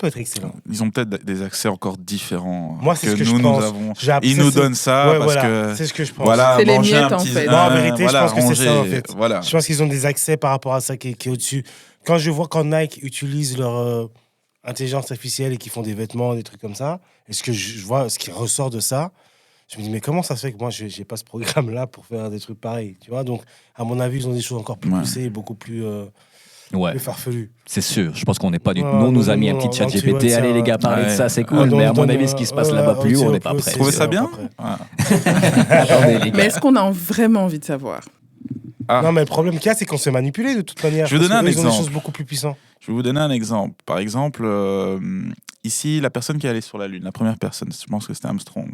[SPEAKER 4] peut être excellent.
[SPEAKER 5] Ils ont peut-être des accès encore différents
[SPEAKER 4] Moi, c'est ce que
[SPEAKER 5] nous,
[SPEAKER 4] je pense.
[SPEAKER 5] nous avons.
[SPEAKER 4] J'ai appris
[SPEAKER 5] Ils nous
[SPEAKER 4] ça,
[SPEAKER 5] donnent ça
[SPEAKER 4] ouais,
[SPEAKER 5] parce
[SPEAKER 4] voilà,
[SPEAKER 5] que.
[SPEAKER 4] c'est ce que je pense.
[SPEAKER 5] Voilà,
[SPEAKER 1] C'est les
[SPEAKER 5] manger
[SPEAKER 1] miettes,
[SPEAKER 5] un
[SPEAKER 1] en
[SPEAKER 5] petit.
[SPEAKER 1] fait.
[SPEAKER 4] Moi, en vérité,
[SPEAKER 5] voilà,
[SPEAKER 4] je pense que c'est ça, en
[SPEAKER 5] ranger,
[SPEAKER 4] fait.
[SPEAKER 5] Voilà.
[SPEAKER 4] Je pense qu'ils ont des accès par rapport à ça qui est au-dessus. Quand je vois quand Nike utilise leur intelligence artificielle et qu'ils font des vêtements, des trucs comme ça, et ce que je vois, ce qui ressort de ça, je me dis, mais comment ça se fait que moi, je n'ai pas ce programme-là pour faire des trucs pareils, tu vois? Donc, à mon avis, ils ont des choses encore plus poussées et beaucoup plus farfelues.
[SPEAKER 2] C'est sûr. Je pense qu'on n'est pas du tout.
[SPEAKER 4] Ouais,
[SPEAKER 2] nous, on nous a
[SPEAKER 4] non,
[SPEAKER 2] mis un
[SPEAKER 4] non,
[SPEAKER 2] petit chat
[SPEAKER 4] un petit,
[SPEAKER 2] GPT.
[SPEAKER 4] ouais,
[SPEAKER 2] Allez, les gars, parlez de
[SPEAKER 5] ouais.
[SPEAKER 2] ça, c'est
[SPEAKER 4] Ah,
[SPEAKER 2] cool.
[SPEAKER 4] non,
[SPEAKER 2] Mais à mon
[SPEAKER 4] donne,
[SPEAKER 2] avis, ce qui se passe là-bas plus haut, on n'est pas prêt.
[SPEAKER 5] Vous trouvez ça bien
[SPEAKER 4] après.
[SPEAKER 2] Attendez, les
[SPEAKER 1] Mais
[SPEAKER 2] gars.
[SPEAKER 1] est-ce qu'on a vraiment envie de savoir?
[SPEAKER 5] Ah.
[SPEAKER 4] Non, mais le problème qu'il y a, c'est qu'on s'est manipulé de toute manière.
[SPEAKER 5] Je vais donner un
[SPEAKER 4] Ils ont des
[SPEAKER 5] exemple.
[SPEAKER 4] choses beaucoup plus puissantes.
[SPEAKER 5] Je vais vous donner un exemple. Par exemple, ici, la personne qui est allée sur la Lune, la première personne, je pense que c'était Armstrong.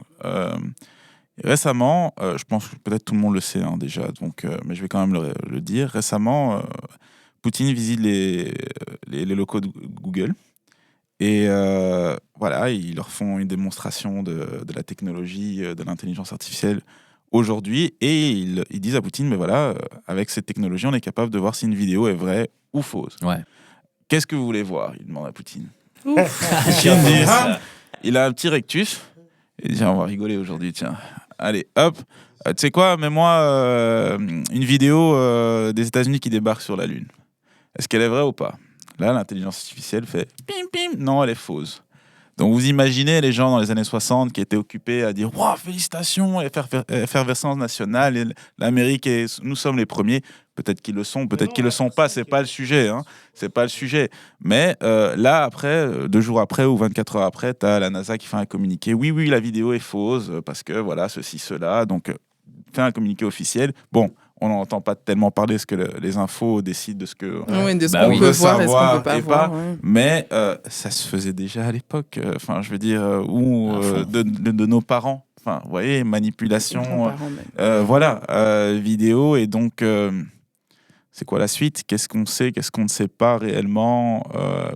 [SPEAKER 5] Récemment, je pense que peut-être tout le monde le sait déjà, donc, mais je vais quand même le dire. Récemment, Poutine visite les locaux de Google. Et voilà, ils leur font une démonstration de la technologie, de l'intelligence artificielle aujourd'hui. Et ils disent à Poutine, mais voilà, avec cette technologie, on est capable de voir si une vidéo est vraie ou fausse.
[SPEAKER 2] Ouais.
[SPEAKER 5] Qu'est-ce que vous voulez voir? Il demande à Poutine.
[SPEAKER 2] Ouf.
[SPEAKER 5] Poutine dit, ah, il a un petit rectus. Il dit, on va rigoler aujourd'hui, tiens. Allez, hop. Tu sais quoi, mets-moi une vidéo des États-Unis qui débarquent sur la Lune. Est-ce qu'elle est vraie ou pas? Là, l'intelligence artificielle fait pim pim. Non, elle est fausse. Donc vous imaginez les gens dans les années 60 qui étaient occupés à dire wow, félicitations, effervescence nationale, et l'Amérique, nous sommes les premiers. Peut-être qu'ils le sont, peut-être qu'ils le sont pas, c'est pas le sujet. C'est pas le sujet. Mais là, après, 2 jours après ou 24 heures après, tu as la NASA qui fait un communiqué. Oui, la vidéo est fausse parce que voilà, ceci, cela. Donc, fait un communiqué officiel. Bon, on n'entend pas tellement parler parce que les infos décident de ce que
[SPEAKER 1] Oui, de ce
[SPEAKER 2] Bah
[SPEAKER 1] qu'on
[SPEAKER 2] oui.
[SPEAKER 1] peut
[SPEAKER 5] veut
[SPEAKER 1] voir et ce qu'on
[SPEAKER 5] savoir
[SPEAKER 1] peut pas
[SPEAKER 5] et
[SPEAKER 1] voir.
[SPEAKER 5] pas.
[SPEAKER 1] Ouais.
[SPEAKER 5] Mais ça se faisait déjà à l'époque. Enfin, je veux dire, où
[SPEAKER 2] À fond.
[SPEAKER 5] de nos parents. Enfin, vous voyez, manipulation.
[SPEAKER 1] Grands-parents même.
[SPEAKER 5] Voilà, vidéo. Et donc, c'est quoi la suite? Qu'est-ce qu'on sait? Qu'est-ce qu'on ne sait pas réellement?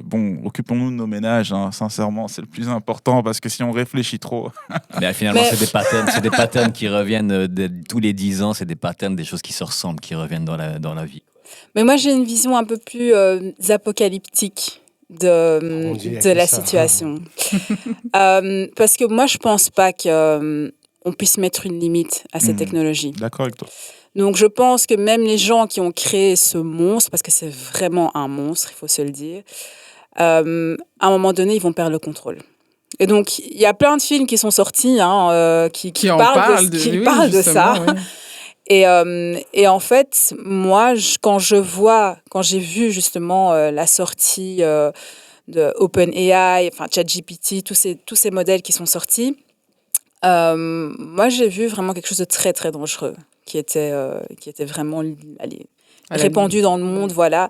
[SPEAKER 5] Bon, occupons-nous de nos ménages. Sincèrement, c'est le plus important parce que si on réfléchit trop.
[SPEAKER 2] Mais finalement,
[SPEAKER 3] Mais-
[SPEAKER 2] c'est des patterns qui reviennent tous les 10 ans. C'est des patterns, des choses qui se ressemblent, qui reviennent dans la vie.
[SPEAKER 3] Mais moi, j'ai une vision un peu plus apocalyptique
[SPEAKER 4] Mon Dieu, il y a
[SPEAKER 3] de
[SPEAKER 4] que
[SPEAKER 3] la
[SPEAKER 4] ça.
[SPEAKER 3] situation. Parce que moi, je pense pas qu'on puisse mettre une limite à cette
[SPEAKER 5] Mhm.
[SPEAKER 3] technologie.
[SPEAKER 5] D'accord avec toi.
[SPEAKER 3] Donc, je pense que même les gens qui ont créé ce monstre, parce que c'est vraiment un monstre, il faut se le dire, à un moment donné, ils vont perdre le contrôle. Et donc, il y a plein de films qui sont sortis qui
[SPEAKER 1] en
[SPEAKER 3] parlent
[SPEAKER 1] parle
[SPEAKER 3] qui
[SPEAKER 1] oui,
[SPEAKER 3] parlent de ça.
[SPEAKER 1] justement, ouais.
[SPEAKER 3] Et en fait, moi, quand j'ai vu justement la sortie de OpenAI, enfin ChatGPT, tous ces modèles qui sont sortis, moi, j'ai vu vraiment quelque chose de très, très dangereux qui était vraiment
[SPEAKER 1] À la
[SPEAKER 3] répandu
[SPEAKER 1] limite.
[SPEAKER 3] dans le monde, voilà.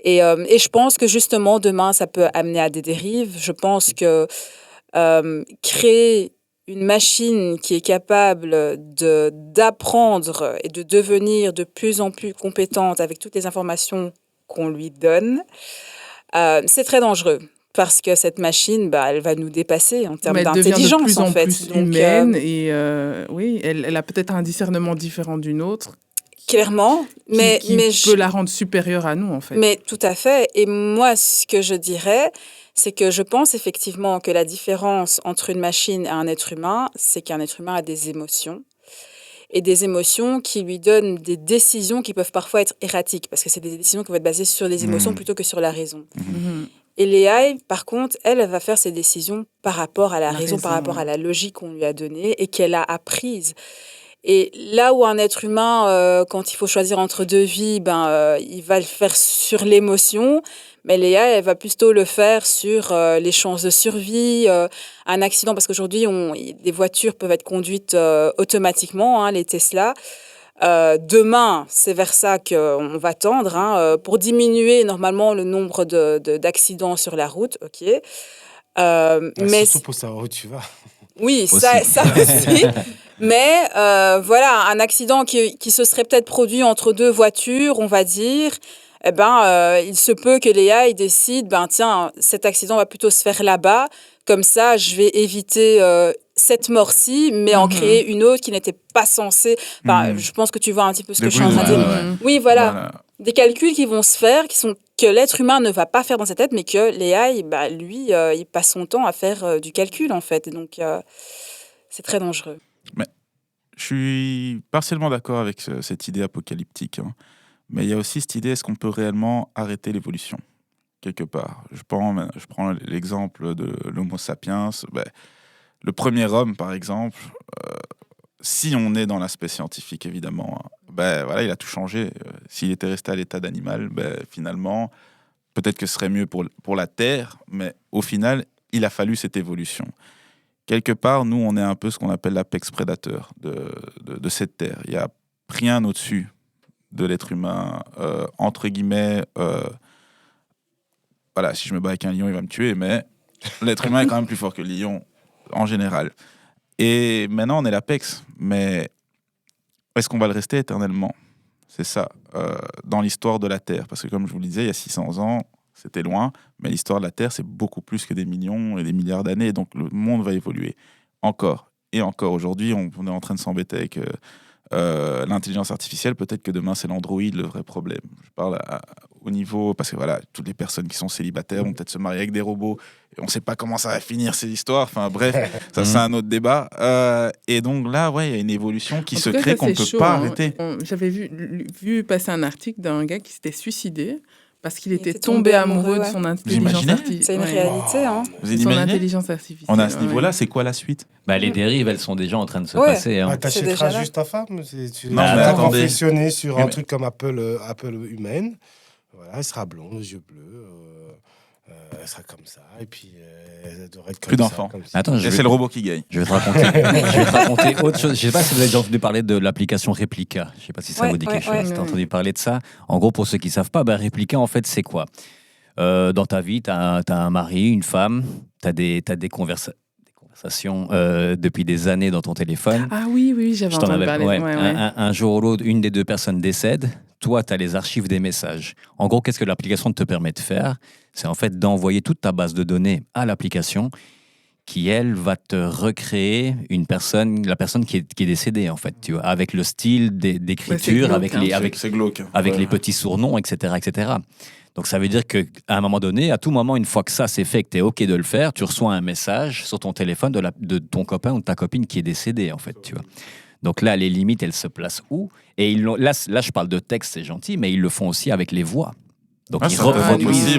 [SPEAKER 3] Et je pense que justement, demain, ça peut amener à des dérives. Je pense que créer une machine qui est capable d'apprendre et de devenir de plus en plus compétente avec toutes les informations qu'on lui donne, c'est très dangereux. Parce que cette machine, elle va nous dépasser en termes
[SPEAKER 1] Mais elle devient de
[SPEAKER 3] d'intelligence,
[SPEAKER 1] plus en
[SPEAKER 3] en fait.
[SPEAKER 1] plus
[SPEAKER 3] Donc,
[SPEAKER 1] humaine et oui, elle a peut-être un discernement différent d'une autre
[SPEAKER 3] clairement, mais
[SPEAKER 1] peut la rendre supérieure à nous, en fait.
[SPEAKER 3] Mais tout à fait. Et moi, ce que je dirais, c'est que je pense effectivement que la différence entre une machine et un être humain, c'est qu'un être humain a des émotions. Et des émotions qui lui donnent des décisions qui peuvent parfois être erratiques, parce que c'est des décisions qui vont être basées sur les émotions plutôt que sur la raison.
[SPEAKER 1] Mhm.
[SPEAKER 3] Et l'AI, par contre, elle va faire ses décisions par rapport à la raison, par rapport
[SPEAKER 1] ouais.
[SPEAKER 3] à la logique qu'on lui a donnée et qu'elle a apprise. Et là où un être humain, quand il faut choisir entre deux vies, il va le faire sur l'émotion, mais l'AI, elle va plutôt le faire sur les chances de survie, un accident, parce qu'aujourd'hui, des voitures peuvent être conduites automatiquement, les Tesla. Demain, c'est vers ça qu'on va tendre, pour diminuer normalement le nombre d'accidents sur la route, ok. Mais
[SPEAKER 4] Surtout pour savoir où tu vas.
[SPEAKER 3] oui,
[SPEAKER 2] Aussi.
[SPEAKER 3] ça aussi. Mais voilà, un accident qui se serait peut-être produit entre deux voitures, on va dire, il se peut que l'AI décide, tiens, cet accident va plutôt se faire là-bas, comme ça, je vais éviter cette mort-ci, mais en créer une autre qui n'était pas censée. Enfin, je pense que tu vois un petit peu ce que je suis en train de dire. Oui, voilà. Des calculs qui vont se faire, que l'être humain ne va pas faire dans sa tête, mais que l'AI, lui, il passe son temps à faire du calcul, en fait. Et donc, c'est très dangereux.
[SPEAKER 5] Mais je suis partiellement d'accord avec cette idée apocalyptique. Hein. Mais il y a aussi cette idée, est-ce qu'on peut réellement arrêter l'évolution quelque part? Je prends l'exemple de l'Homo sapiens. Le premier homme, par exemple, si on est dans l'aspect scientifique, évidemment, voilà, il a tout changé. S'il était resté à l'état d'animal, finalement, peut-être que ce serait mieux pour la Terre, mais au final, il a fallu cette évolution. Quelque part, nous, on est un peu ce qu'on appelle l'apex prédateur de cette Terre. Il n'y a rien au-dessus de l'être humain, entre guillemets. Voilà, si je me bats avec un lion, il va me tuer, mais l'être humain est quand même plus fort que le lion, en général. Et maintenant, on est l'apex, mais est-ce qu'on va le rester éternellement? C'est ça, dans l'histoire de la Terre. Parce que comme je vous le disais, il y a 600 ans, c'était loin, mais l'histoire de la Terre, c'est beaucoup plus que des millions et des milliards d'années, donc le monde va évoluer. Encore et encore. Aujourd'hui, on est en train de s'embêter avec l'intelligence artificielle. Peut-être que demain, c'est l'Android le vrai problème. Je parle au niveau... Parce que voilà, toutes les personnes qui sont célibataires vont peut-être se marier avec des robots. Et on ne sait pas comment ça va finir, ces histoires. Enfin bref, ça c'est un autre débat. Et donc là, il y a une évolution qui se crée qu'on ne peut pas arrêter.
[SPEAKER 1] J'avais vu passer un article d'un gars qui s'était suicidé parce qu'il était tombé amoureux de son intelligence artificielle.
[SPEAKER 3] C'est une réalité. Hein.
[SPEAKER 5] Vous imaginez?
[SPEAKER 1] Son intelligence artificielle.
[SPEAKER 5] On a à ce niveau-là, c'est quoi la suite?
[SPEAKER 2] Les dérives, elles sont déjà en train de se passer. Hein.
[SPEAKER 4] T'achèteras juste ta femme. Tu
[SPEAKER 5] mais
[SPEAKER 4] vas
[SPEAKER 5] attendez.
[SPEAKER 4] confectionner sur un truc comme Apple humaine. Voilà, elle sera blonde, aux yeux bleus. Elle sera comme ça. Et puis, elle devrait être comme
[SPEAKER 5] plus d'enfants.
[SPEAKER 2] Attends,
[SPEAKER 5] c'est le robot qui gagne.
[SPEAKER 2] Je vais te raconter autre chose. Je ne sais pas si vous avez déjà entendu parler de l'application Replica. Je ne sais pas si ça vous dit quelque chose. Tu as entendu parler de ça? En gros, pour ceux qui ne savent pas, Replica, en fait, c'est quoi? Dans ta vie, tu as un mari, une femme, tu as des conversations depuis des années dans ton téléphone.
[SPEAKER 1] Ah oui, j'avais entendu parler.
[SPEAKER 2] Un jour ou l'autre, une des deux personnes décède. Toi, tu as les archives des messages. En gros, qu'est-ce que l'application te permet de faire? C'est en fait d'envoyer toute ta base de données à l'application qui, elle, va te recréer la personne qui est décédée, en fait, tu vois, avec le style d'écriture, avec les petits surnoms, etc., etc. Donc, ça veut dire qu'à un moment donné, à tout moment, une fois que ça c'est fait, que tu es OK de le faire, tu reçois un message sur ton téléphone de ton copain ou de ta copine qui est décédée, en fait, tu vois. Donc là, les limites, elles se placent où? Et là, je parle de texte, c'est gentil, mais ils le font aussi avec les voix. Donc ils reproduisent.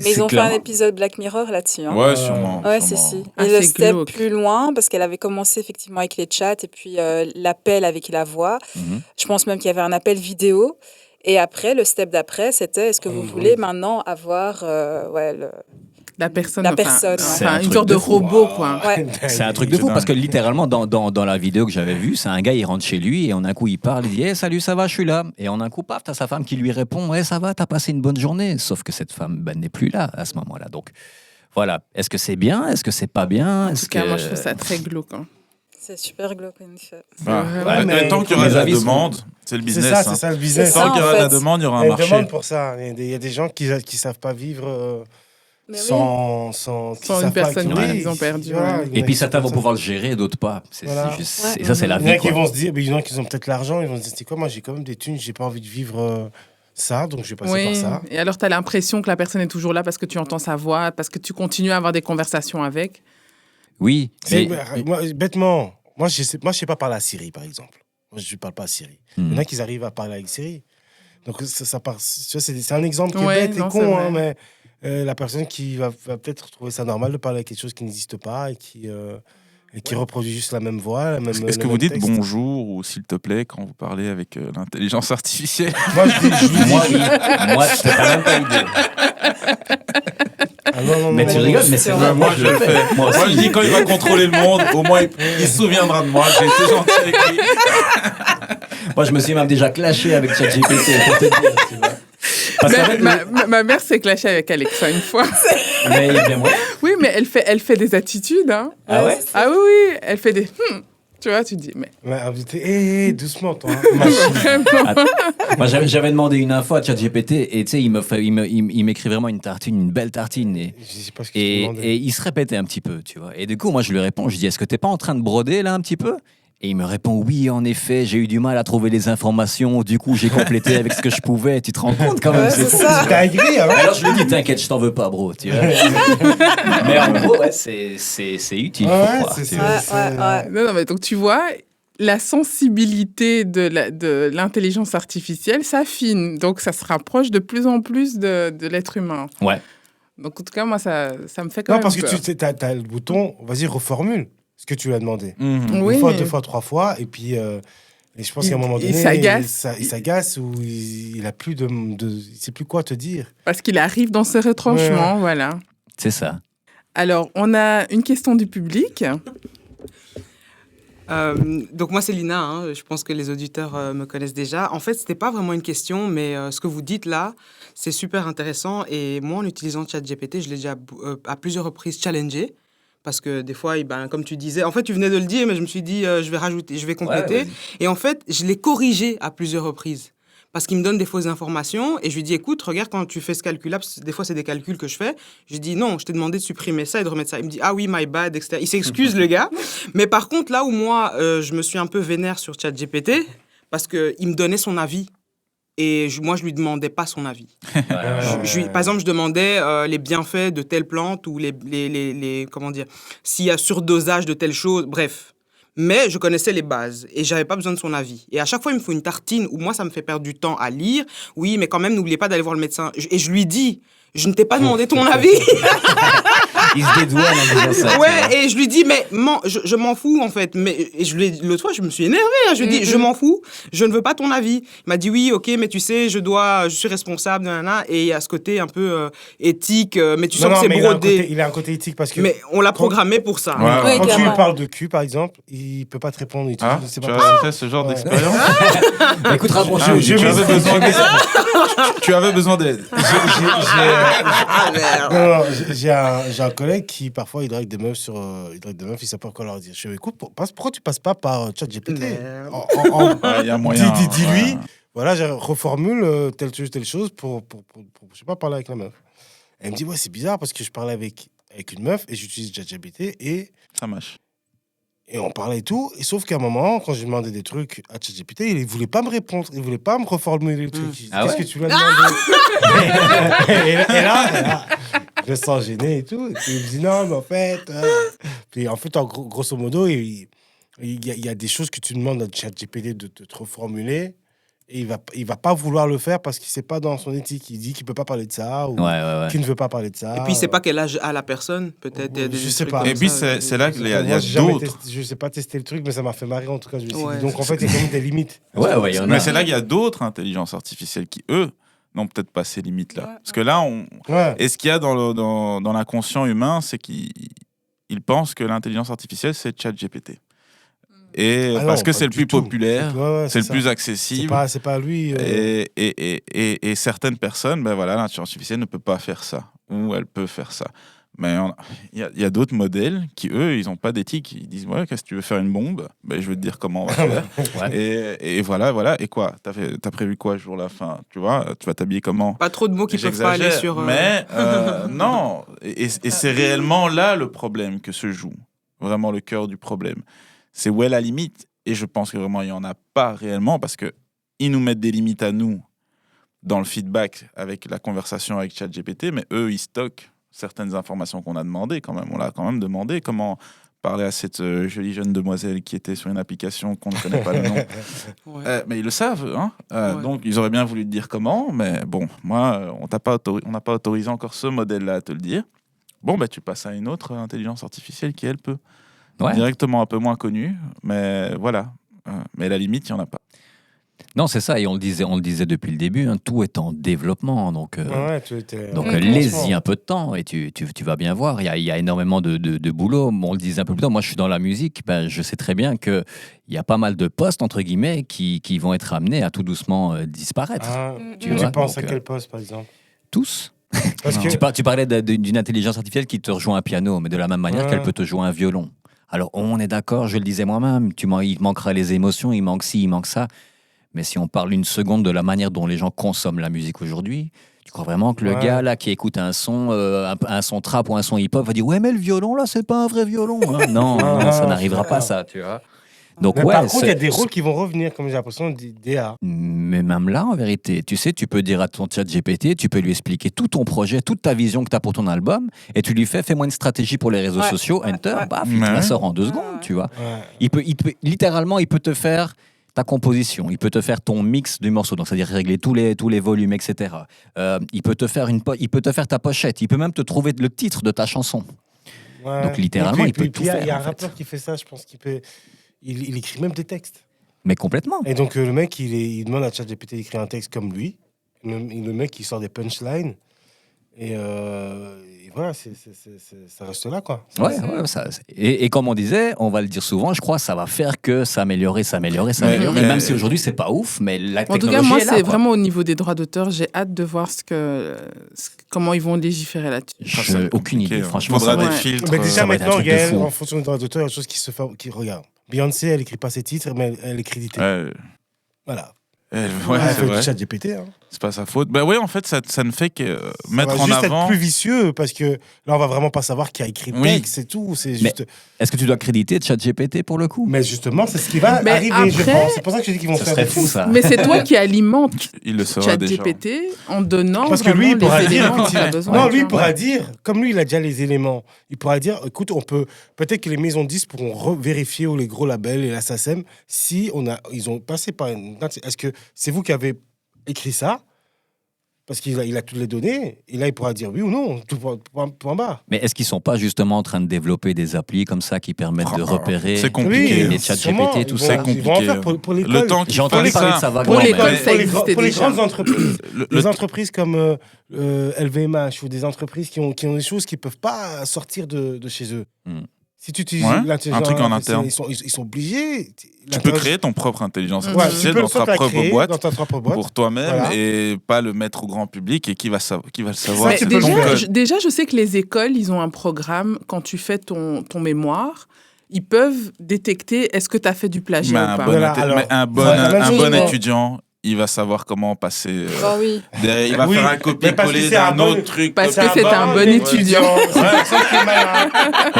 [SPEAKER 3] Mais ils ont fait un épisode Black Mirror là-dessus. Hein.
[SPEAKER 5] Ouais, sûrement.
[SPEAKER 3] Ouais, si. Et le step plus loin, parce qu'elle avait commencé effectivement avec les chats et puis l'appel avec la voix. Je pense même qu'il y avait un appel vidéo. Et après, le step d'après, c'était est-ce que vous voulez maintenant avoir
[SPEAKER 1] la personne.
[SPEAKER 3] C'est
[SPEAKER 1] une sorte de robot, quoi.
[SPEAKER 3] Ouais.
[SPEAKER 2] C'est un truc de fou parce que littéralement, dans la vidéo que j'avais vue, c'est un gars, il rentre chez lui et en un coup, il parle, il dit hey, salut, ça va, je suis là. Et en un coup, paf, t'as sa femme qui lui répond hey, ça va, t'as passé une bonne journée. Sauf que cette femme n'est plus là à ce moment-là. Donc voilà. Est-ce que c'est bien? Est-ce que c'est pas bien?
[SPEAKER 1] En tout cas, moi, je trouve ça très glauque. Hein.
[SPEAKER 3] C'est super glauque.
[SPEAKER 5] Tant qu'il y aura de la demande, c'est le business.
[SPEAKER 4] C'est ça le business.
[SPEAKER 5] Tant qu'il y aura de la demande, il y aura un marché.
[SPEAKER 4] Il y a une demande pour ça. Il y a des gens qui ne savent pas vivre sans
[SPEAKER 1] une personne qu'ils ont perdu.
[SPEAKER 2] Et puis certains vont pouvoir le gérer, d'autres pas. Et ça, c'est la vie.
[SPEAKER 4] Il y en a qui vont se dire, il y en a qui ont peut-être l'argent, ils vont se dire, c'est quoi, moi j'ai quand même des thunes, j'ai pas envie de vivre ça, donc je vais passer par ça. Et
[SPEAKER 1] alors tu as l'impression que la personne est toujours là parce que tu entends sa voix, parce que tu continues à avoir des conversations avec.
[SPEAKER 2] Oui.
[SPEAKER 4] Moi, bêtement, moi je sais pas parler à Siri, par exemple. Moi je ne parle pas à Siri. Il y en a qui arrivent à parler avec Siri. Donc ça part, c'est un exemple qui est bête et con, hein, mais la personne qui va peut-être trouver ça normal de parler à quelque chose qui n'existe pas et qui reproduit juste la même voix.
[SPEAKER 5] Est-ce que vous dites bonjour ou s'il te plaît quand vous parlez avec l'intelligence artificielle?
[SPEAKER 4] Moi, je dis
[SPEAKER 2] oui. Moi, je n'ai même pas idée.
[SPEAKER 4] Non,
[SPEAKER 2] mais tu rigoles, mais c'est vrai.
[SPEAKER 5] Moi, je le fais. Moi, je dis quand il va contrôler le monde, au moins il se souviendra de moi. J'ai été gentil avec lui.
[SPEAKER 2] Moi, je me suis même déjà clashé avec ChatGPT, pour te dire, tu vois.
[SPEAKER 1] Parce ma mère s'est clashée avec Alexa une fois.
[SPEAKER 2] Mais il y a bien moi.
[SPEAKER 1] Oui, mais elle fait des attitudes. Hein.
[SPEAKER 2] Ah ouais?
[SPEAKER 1] Ah oui, elle fait des... Tu vois, tu dis, mais
[SPEAKER 4] Doucement, toi. Machine.
[SPEAKER 1] vraiment.
[SPEAKER 2] Moi, j'avais demandé une info à ChatGPT et tu sais, il m'écrit vraiment une tartine, une belle tartine.
[SPEAKER 4] Je sais pas ce que tu demandais.
[SPEAKER 2] Et il se répétait un petit peu, tu vois. Et du coup, moi, je lui réponds, je dis, est-ce que t'es pas en train de broder là un petit peu? Et il me répond, oui, en effet, j'ai eu du mal à trouver les informations. Du coup, j'ai complété avec ce que je pouvais. Tu te rends compte quand même?
[SPEAKER 3] Ouais, c'est
[SPEAKER 2] fou.
[SPEAKER 3] ça.
[SPEAKER 4] T'as agréé, hein?
[SPEAKER 2] Alors je lui dis, t'inquiète, je t'en veux pas, bro. Tu vois. Mais en gros, ouais, c'est utile, faut
[SPEAKER 4] Ouais,
[SPEAKER 2] croire.
[SPEAKER 4] c'est
[SPEAKER 2] tu
[SPEAKER 4] ça.
[SPEAKER 2] vois.
[SPEAKER 3] Ouais.
[SPEAKER 1] Non, mais donc tu vois, la sensibilité de l'intelligence artificielle s'affine. Donc ça se rapproche de plus en plus de l'être humain.
[SPEAKER 2] Ouais.
[SPEAKER 1] Donc en tout cas, moi, ça me fait quand
[SPEAKER 4] Non,
[SPEAKER 1] même
[SPEAKER 4] parce que
[SPEAKER 1] peur.
[SPEAKER 4] tu as le bouton, vas-y, reformule ce que tu lui as demandé.
[SPEAKER 5] Mhm.
[SPEAKER 1] Oui.
[SPEAKER 4] Une fois, deux fois, trois fois, et puis et je pense qu'à un moment donné,
[SPEAKER 1] Il s'agace.
[SPEAKER 4] il s'agace ou il a plus il sait plus quoi te dire.
[SPEAKER 1] Parce qu'il arrive dans ses retranchements, voilà.
[SPEAKER 2] C'est ça.
[SPEAKER 1] Alors, on a une question du public.
[SPEAKER 6] Donc moi c'est Lina, hein. Je pense que les auditeurs me connaissent déjà. En fait, c'était pas vraiment une question, mais ce que vous dites là, c'est super intéressant. Et moi, en utilisant ChatGPT, je l'ai déjà à plusieurs reprises challengé. Parce que des fois, comme tu disais, en fait, tu venais de le dire, mais je me suis dit, je vais rajouter, je vais compléter.
[SPEAKER 2] Ouais, vas-y.
[SPEAKER 6] Et en fait, je l'ai corrigé à plusieurs reprises. Parce qu'il me donne des fausses informations. Et je lui dis, écoute, regarde, quand tu fais ce calcul-là, parce que des fois, c'est des calculs que je fais. Je lui dis, non, je t'ai demandé de supprimer ça et de remettre ça. Il me dit, ah oui, my bad, etc. Il s'excuse, le gars. Mais par contre, là où moi, je me suis un peu vénère sur ChatGPT, parce qu'il me donnait son avis. Et moi, je lui demandais pas son avis. Par exemple, je demandais les bienfaits de telle plante ou comment dire, s'il y a surdosage de telle chose, bref. Mais je connaissais les bases et j'avais pas besoin de son avis. Et à chaque fois, il me faut une tartine où moi, ça me fait perdre du temps à lire. Oui, mais quand même, n'oubliez pas d'aller voir le médecin. Et je lui dis, je ne t'ai pas demandé ton avis.
[SPEAKER 2] Il se dédouane en disant ça. tu vois.
[SPEAKER 6] Ouais, et je lui dis, mais je m'en fous, en fait. Et l'autre fois, je me suis énervée. Hein. Je lui ai dit, je m'en fous, je ne veux pas ton avis. Il m'a dit, oui, ok, mais tu sais, je suis responsable, nanana. Et il y a ce côté un peu éthique, mais tu sens que c'est brodé.
[SPEAKER 4] Il a un côté éthique parce que
[SPEAKER 6] Mais on l'a programmé pour ça.
[SPEAKER 5] Ouais.
[SPEAKER 3] Oui,
[SPEAKER 4] quand tu lui
[SPEAKER 3] clairement.
[SPEAKER 4] parles de cul, par exemple, il peut pas te répondre.
[SPEAKER 5] Ah,
[SPEAKER 4] C'est
[SPEAKER 5] tu
[SPEAKER 4] pas
[SPEAKER 5] as
[SPEAKER 4] possible.
[SPEAKER 5] fait ce genre
[SPEAKER 4] Ouais.
[SPEAKER 5] d'expérience?
[SPEAKER 2] Écoute, rapproche
[SPEAKER 5] Ah,
[SPEAKER 4] je
[SPEAKER 5] tu
[SPEAKER 4] vais-
[SPEAKER 5] avais besoin d'aide. Tu avais besoin d'aide.
[SPEAKER 6] Ah, merde.
[SPEAKER 4] Non, j'ai un collègue qui parfois il drague des meufs il sait pas quoi leur dire. Je lui dis, écoute, pourquoi tu passes pas par ChatGPT?
[SPEAKER 6] Merde.
[SPEAKER 5] Il y a moyen.
[SPEAKER 4] Dis-lui,
[SPEAKER 5] Ouais.
[SPEAKER 4] voilà, je reformule telle chose pour, je sais pas, parler avec la meuf. Elle me dit, ouais, c'est bizarre parce que je parlais avec une meuf et j'utilise ChatGPT
[SPEAKER 5] Ça marche.
[SPEAKER 4] et on parlait et tout. Et sauf qu'à un moment, quand je demandais des trucs à ChatGPT, il voulait pas me répondre, il voulait pas me reformuler le truc. Je dis,
[SPEAKER 2] Ah
[SPEAKER 4] qu'est-ce
[SPEAKER 2] ouais
[SPEAKER 4] que tu lui as demandé? et là, je me sens gêné et tout. Et puis il me dit, non, mais en fait... Puis en fait, grosso modo, il y a des choses que tu demandes à ChatGPT de te reformuler. Et il va pas vouloir le faire parce qu'il sait pas dans son éthique. Il dit qu'il peut pas parler de ça ou
[SPEAKER 2] Ouais.
[SPEAKER 4] qu'il ne veut pas parler de ça.
[SPEAKER 6] Et puis, c'est pas quel âge a la personne, peut-être. il y a des
[SPEAKER 4] Je sais
[SPEAKER 6] trucs
[SPEAKER 4] pas.
[SPEAKER 6] comme
[SPEAKER 5] Et puis,
[SPEAKER 6] ça.
[SPEAKER 5] c'est là qu'il y a
[SPEAKER 4] Moi, j'ai jamais
[SPEAKER 5] d'autres.
[SPEAKER 4] je sais pas tester le truc, mais ça m'a fait marrer en tout cas. Je me suis dit.
[SPEAKER 6] Ouais,
[SPEAKER 4] Donc en fait, il y a quand même des limites.
[SPEAKER 2] Ouais, il y en a.
[SPEAKER 5] Mais c'est là qu'il y a d'autres intelligences artificielles qui, eux, n'ont peut-être pas ces limites-là.
[SPEAKER 3] Ouais.
[SPEAKER 5] Parce que là,
[SPEAKER 4] Ouais.
[SPEAKER 5] et ce qu'il y a dans l'inconscient humain, c'est qu'il pense que l'intelligence artificielle, c'est ChatGPT. Et
[SPEAKER 4] Ah non,
[SPEAKER 5] parce que
[SPEAKER 4] pas
[SPEAKER 5] c'est le
[SPEAKER 4] du
[SPEAKER 5] plus
[SPEAKER 4] tout.
[SPEAKER 5] populaire,
[SPEAKER 4] Ouais,
[SPEAKER 5] c'est le
[SPEAKER 4] ça.
[SPEAKER 5] plus
[SPEAKER 4] C'est
[SPEAKER 5] accessible.
[SPEAKER 4] pas lui.
[SPEAKER 5] Et certaines personnes, ben voilà, l'intelligence artificielle ne peut pas faire ça. Ou elle peut faire ça. Mais il y a d'autres modèles qui, eux, ils n'ont pas d'éthique. Ils disent, ouais, qu'est-ce que tu veux faire une bombe? Ben, je vais te dire comment on va faire.
[SPEAKER 2] Ouais.
[SPEAKER 5] Et voilà. Et quoi? T'as prévu quoi le jour de la fin? Tu vois, tu vas t'habiller comment?
[SPEAKER 6] Pas trop de mots qui peuvent pas aller
[SPEAKER 5] J'exagère,
[SPEAKER 6] sur...
[SPEAKER 5] Mais non. Et c'est réellement là le problème que se joue. Vraiment le cœur du problème. C'est où est la limite? Et je pense que vraiment, il n'y en a pas réellement parce qu'ils nous mettent des limites à nous dans le feedback avec la conversation avec ChatGPT, mais eux, ils stockent certaines informations qu'on a demandées quand même. On l'a quand même demandé comment parler à cette jolie jeune demoiselle qui était sur une application qu'on ne connaît pas le nom.
[SPEAKER 6] Ouais.
[SPEAKER 5] Mais ils le savent, hein.
[SPEAKER 6] Ouais.
[SPEAKER 5] Donc ils auraient bien voulu te dire comment, mais bon, moi, on n'a pas autorisé encore ce modèle-là à te le dire. Bon, bah, tu passes à une autre intelligence artificielle qui, elle, peut.
[SPEAKER 2] Ouais.
[SPEAKER 5] Directement un peu moins connue, mais voilà. Mais la limite, il n'y en a pas.
[SPEAKER 2] Non, c'est ça, et on le disait depuis le début, hein, tout est en développement, donc
[SPEAKER 4] Ouais, tu étais.
[SPEAKER 2] donc
[SPEAKER 3] Ouais,
[SPEAKER 2] laisse-y un peu de temps et tu vas bien voir. Il y a énormément de boulot. On le disait un peu plus tôt, moi je suis dans la musique, ben, je sais très bien qu'il y a pas mal de postes, entre guillemets, qui vont être amenés à tout doucement disparaître.
[SPEAKER 4] Ah,
[SPEAKER 2] Tu
[SPEAKER 4] tu
[SPEAKER 2] vois,
[SPEAKER 4] penses à
[SPEAKER 2] donc,
[SPEAKER 4] quel poste, par exemple?
[SPEAKER 2] Tous.
[SPEAKER 4] Parce que
[SPEAKER 2] Tu parlais d'une intelligence artificielle qui te rejoint un piano, mais de la même manière
[SPEAKER 4] Ouais.
[SPEAKER 2] qu'elle peut te jouer un violon. Alors, on est d'accord, je le disais moi-même, il manquera les émotions, il manque ci, il manque ça. Mais si on parle une seconde de la manière dont les gens consomment la musique aujourd'hui, tu crois vraiment que le gars là qui écoute un son trap ou un son hip-hop va dire ouais mais le violon là c'est pas un vrai violon hein. Non, ça n'arrivera pas ça, tu vois. Donc
[SPEAKER 4] mais par contre il y a des rôles qui vont revenir comme j'ai l'impression d'IA.
[SPEAKER 2] Mais même là en vérité, tu sais, tu peux dire à ton chat GPT, tu peux lui expliquer tout ton projet, toute ta vision que tu as pour ton album et tu lui fais-moi une stratégie pour les réseaux sociaux, enter, baf, il te la sort en 2 secondes, tu vois. Il peut littéralement il peut te faire ta composition, il peut te faire ton mix du morceau, donc c'est-à-dire régler tous les volumes, etc. Il peut te faire ta pochette, il peut même te trouver le titre de ta chanson.
[SPEAKER 4] Ouais.
[SPEAKER 2] Donc littéralement, il peut tout faire.
[SPEAKER 4] Il y a un rappeur qui fait ça, je pense qu'il peut. Il écrit même des textes.
[SPEAKER 2] Mais complètement.
[SPEAKER 4] Et donc le mec, il demande à ChatGPT d'écrire un texte comme lui. Le mec, il sort des punchlines. Et voilà, ça reste là, quoi.
[SPEAKER 2] Et comme on disait, on va le dire souvent, je crois, ça va faire que s'améliorer.
[SPEAKER 5] Mais
[SPEAKER 2] même si aujourd'hui, c'est pas ouf, mais la technologie
[SPEAKER 1] En tout cas, moi,
[SPEAKER 2] est là,
[SPEAKER 1] c'est
[SPEAKER 2] quoi.
[SPEAKER 1] vraiment au niveau des droits d'auteur. J'ai hâte de voir comment ils vont légiférer là-dessus.
[SPEAKER 2] J'ai aucune idée, franchement.
[SPEAKER 5] Faudra
[SPEAKER 2] Ça va
[SPEAKER 5] des
[SPEAKER 2] être-
[SPEAKER 5] filtres.
[SPEAKER 4] Mais déjà,
[SPEAKER 2] va être un
[SPEAKER 4] maintenant,
[SPEAKER 2] truc de
[SPEAKER 4] Gaël,
[SPEAKER 2] fou.
[SPEAKER 4] en fonction des droits d'auteur, il y a des choses qui se font. Regarde, Beyoncé, elle écrit pas ses titres, mais elle est créditée. Voilà.
[SPEAKER 5] Ouais,
[SPEAKER 4] Elle
[SPEAKER 5] c'est
[SPEAKER 4] fait
[SPEAKER 5] vrai.
[SPEAKER 4] du ChatGPT. Hein.
[SPEAKER 5] C'est pas sa faute. Bah oui, en fait, ça ne fait que
[SPEAKER 4] Ça
[SPEAKER 5] mettre
[SPEAKER 4] va
[SPEAKER 5] en
[SPEAKER 4] juste
[SPEAKER 5] avant.
[SPEAKER 4] être plus vicieux parce que là, on va vraiment pas savoir qui a écrit le
[SPEAKER 5] Oui.
[SPEAKER 4] texte, c'est tout. C'est
[SPEAKER 2] Mais-
[SPEAKER 4] juste.
[SPEAKER 2] Est-ce que tu dois créditer ChatGPT pour le coup?
[SPEAKER 4] Mais justement, c'est ce qui va
[SPEAKER 1] Mais
[SPEAKER 4] arriver, je
[SPEAKER 1] après-
[SPEAKER 4] pense. C'est pour ça que je dis qu'ils vont
[SPEAKER 2] Ça
[SPEAKER 4] faire
[SPEAKER 2] serait
[SPEAKER 4] des
[SPEAKER 2] fou,
[SPEAKER 4] films.
[SPEAKER 2] ça.
[SPEAKER 1] Mais c'est toi qui alimente
[SPEAKER 5] Il le saura déjà.
[SPEAKER 1] ChatGPT en donnant
[SPEAKER 4] Parce que lui, il
[SPEAKER 1] vraiment
[SPEAKER 4] pourra
[SPEAKER 1] les
[SPEAKER 4] dire,
[SPEAKER 1] éléments dont il a
[SPEAKER 4] effectivement.
[SPEAKER 1] besoin.
[SPEAKER 4] Non,
[SPEAKER 1] tu
[SPEAKER 4] lui, il
[SPEAKER 1] vois.
[SPEAKER 4] pourra dire, comme lui, il a déjà les éléments, il pourra dire, écoute, peut-être que les maisons de disques pourront vérifier ou les gros labels et la SACEM si ils ont passé par une. Est-ce que c'est vous qui avez écrit ça? Parce qu'il a toutes les données, et là, il pourra dire oui ou non, tout point barre.
[SPEAKER 2] Mais est-ce qu'ils sont pas justement en train de développer des applis comme ça qui permettent de repérer
[SPEAKER 5] C'est compliqué.
[SPEAKER 2] les chats
[SPEAKER 4] sûrement,
[SPEAKER 2] GPT, tout
[SPEAKER 4] ils
[SPEAKER 2] ça?
[SPEAKER 4] vont- ils vont en faire pour l'école.
[SPEAKER 5] Le temps
[SPEAKER 2] J'ai
[SPEAKER 5] qu'il
[SPEAKER 2] entendu
[SPEAKER 5] fasse
[SPEAKER 2] parler de ça vaguement.
[SPEAKER 1] Pour
[SPEAKER 2] mais-
[SPEAKER 1] l'école,
[SPEAKER 2] mais-
[SPEAKER 1] ça existait
[SPEAKER 4] pour les
[SPEAKER 1] déjà.
[SPEAKER 4] grandes entreprises.
[SPEAKER 5] Le
[SPEAKER 4] Des entreprises comme LVMH ou des entreprises qui ont des choses qui ne peuvent pas sortir de chez eux.
[SPEAKER 2] Hmm.
[SPEAKER 4] Si tu utilises
[SPEAKER 5] Ouais,
[SPEAKER 4] l'intelligence
[SPEAKER 5] un truc en
[SPEAKER 4] artificielle,
[SPEAKER 5] interne.
[SPEAKER 4] ils sont obligés.
[SPEAKER 5] Tu peux créer ton propre intelligence
[SPEAKER 1] Ouais,
[SPEAKER 4] Ouais,
[SPEAKER 5] artificielle
[SPEAKER 4] tu peux
[SPEAKER 5] dans
[SPEAKER 4] soit
[SPEAKER 5] ta
[SPEAKER 4] la
[SPEAKER 5] propre
[SPEAKER 4] créer
[SPEAKER 5] boîte
[SPEAKER 4] dans ta propre boîte.
[SPEAKER 5] pour toi-même
[SPEAKER 4] Voilà.
[SPEAKER 5] et pas le mettre au grand public et qui va le savoir.
[SPEAKER 1] Mais
[SPEAKER 4] tu peux
[SPEAKER 5] ton
[SPEAKER 4] le faire.
[SPEAKER 5] code.
[SPEAKER 1] déjà, je sais que les écoles, ils ont un programme, quand tu fais ton mémoire, ils peuvent détecter est-ce que tu as fait du
[SPEAKER 5] Mais
[SPEAKER 1] plagiat ou pas.
[SPEAKER 4] Voilà, alors,
[SPEAKER 5] mais un bon,
[SPEAKER 4] voilà, la même
[SPEAKER 5] un
[SPEAKER 4] chose,
[SPEAKER 5] bon
[SPEAKER 4] mais-
[SPEAKER 5] étudiant, il va savoir comment passer.
[SPEAKER 3] Bah oui.
[SPEAKER 5] Il va
[SPEAKER 4] Oui,
[SPEAKER 5] faire un
[SPEAKER 4] mais parce que
[SPEAKER 5] copier-coller
[SPEAKER 4] c'est un
[SPEAKER 5] d'un
[SPEAKER 4] bon-
[SPEAKER 5] autre truc.
[SPEAKER 1] Parce que c'est un bon étudiant.
[SPEAKER 4] C'est ça qui est malin.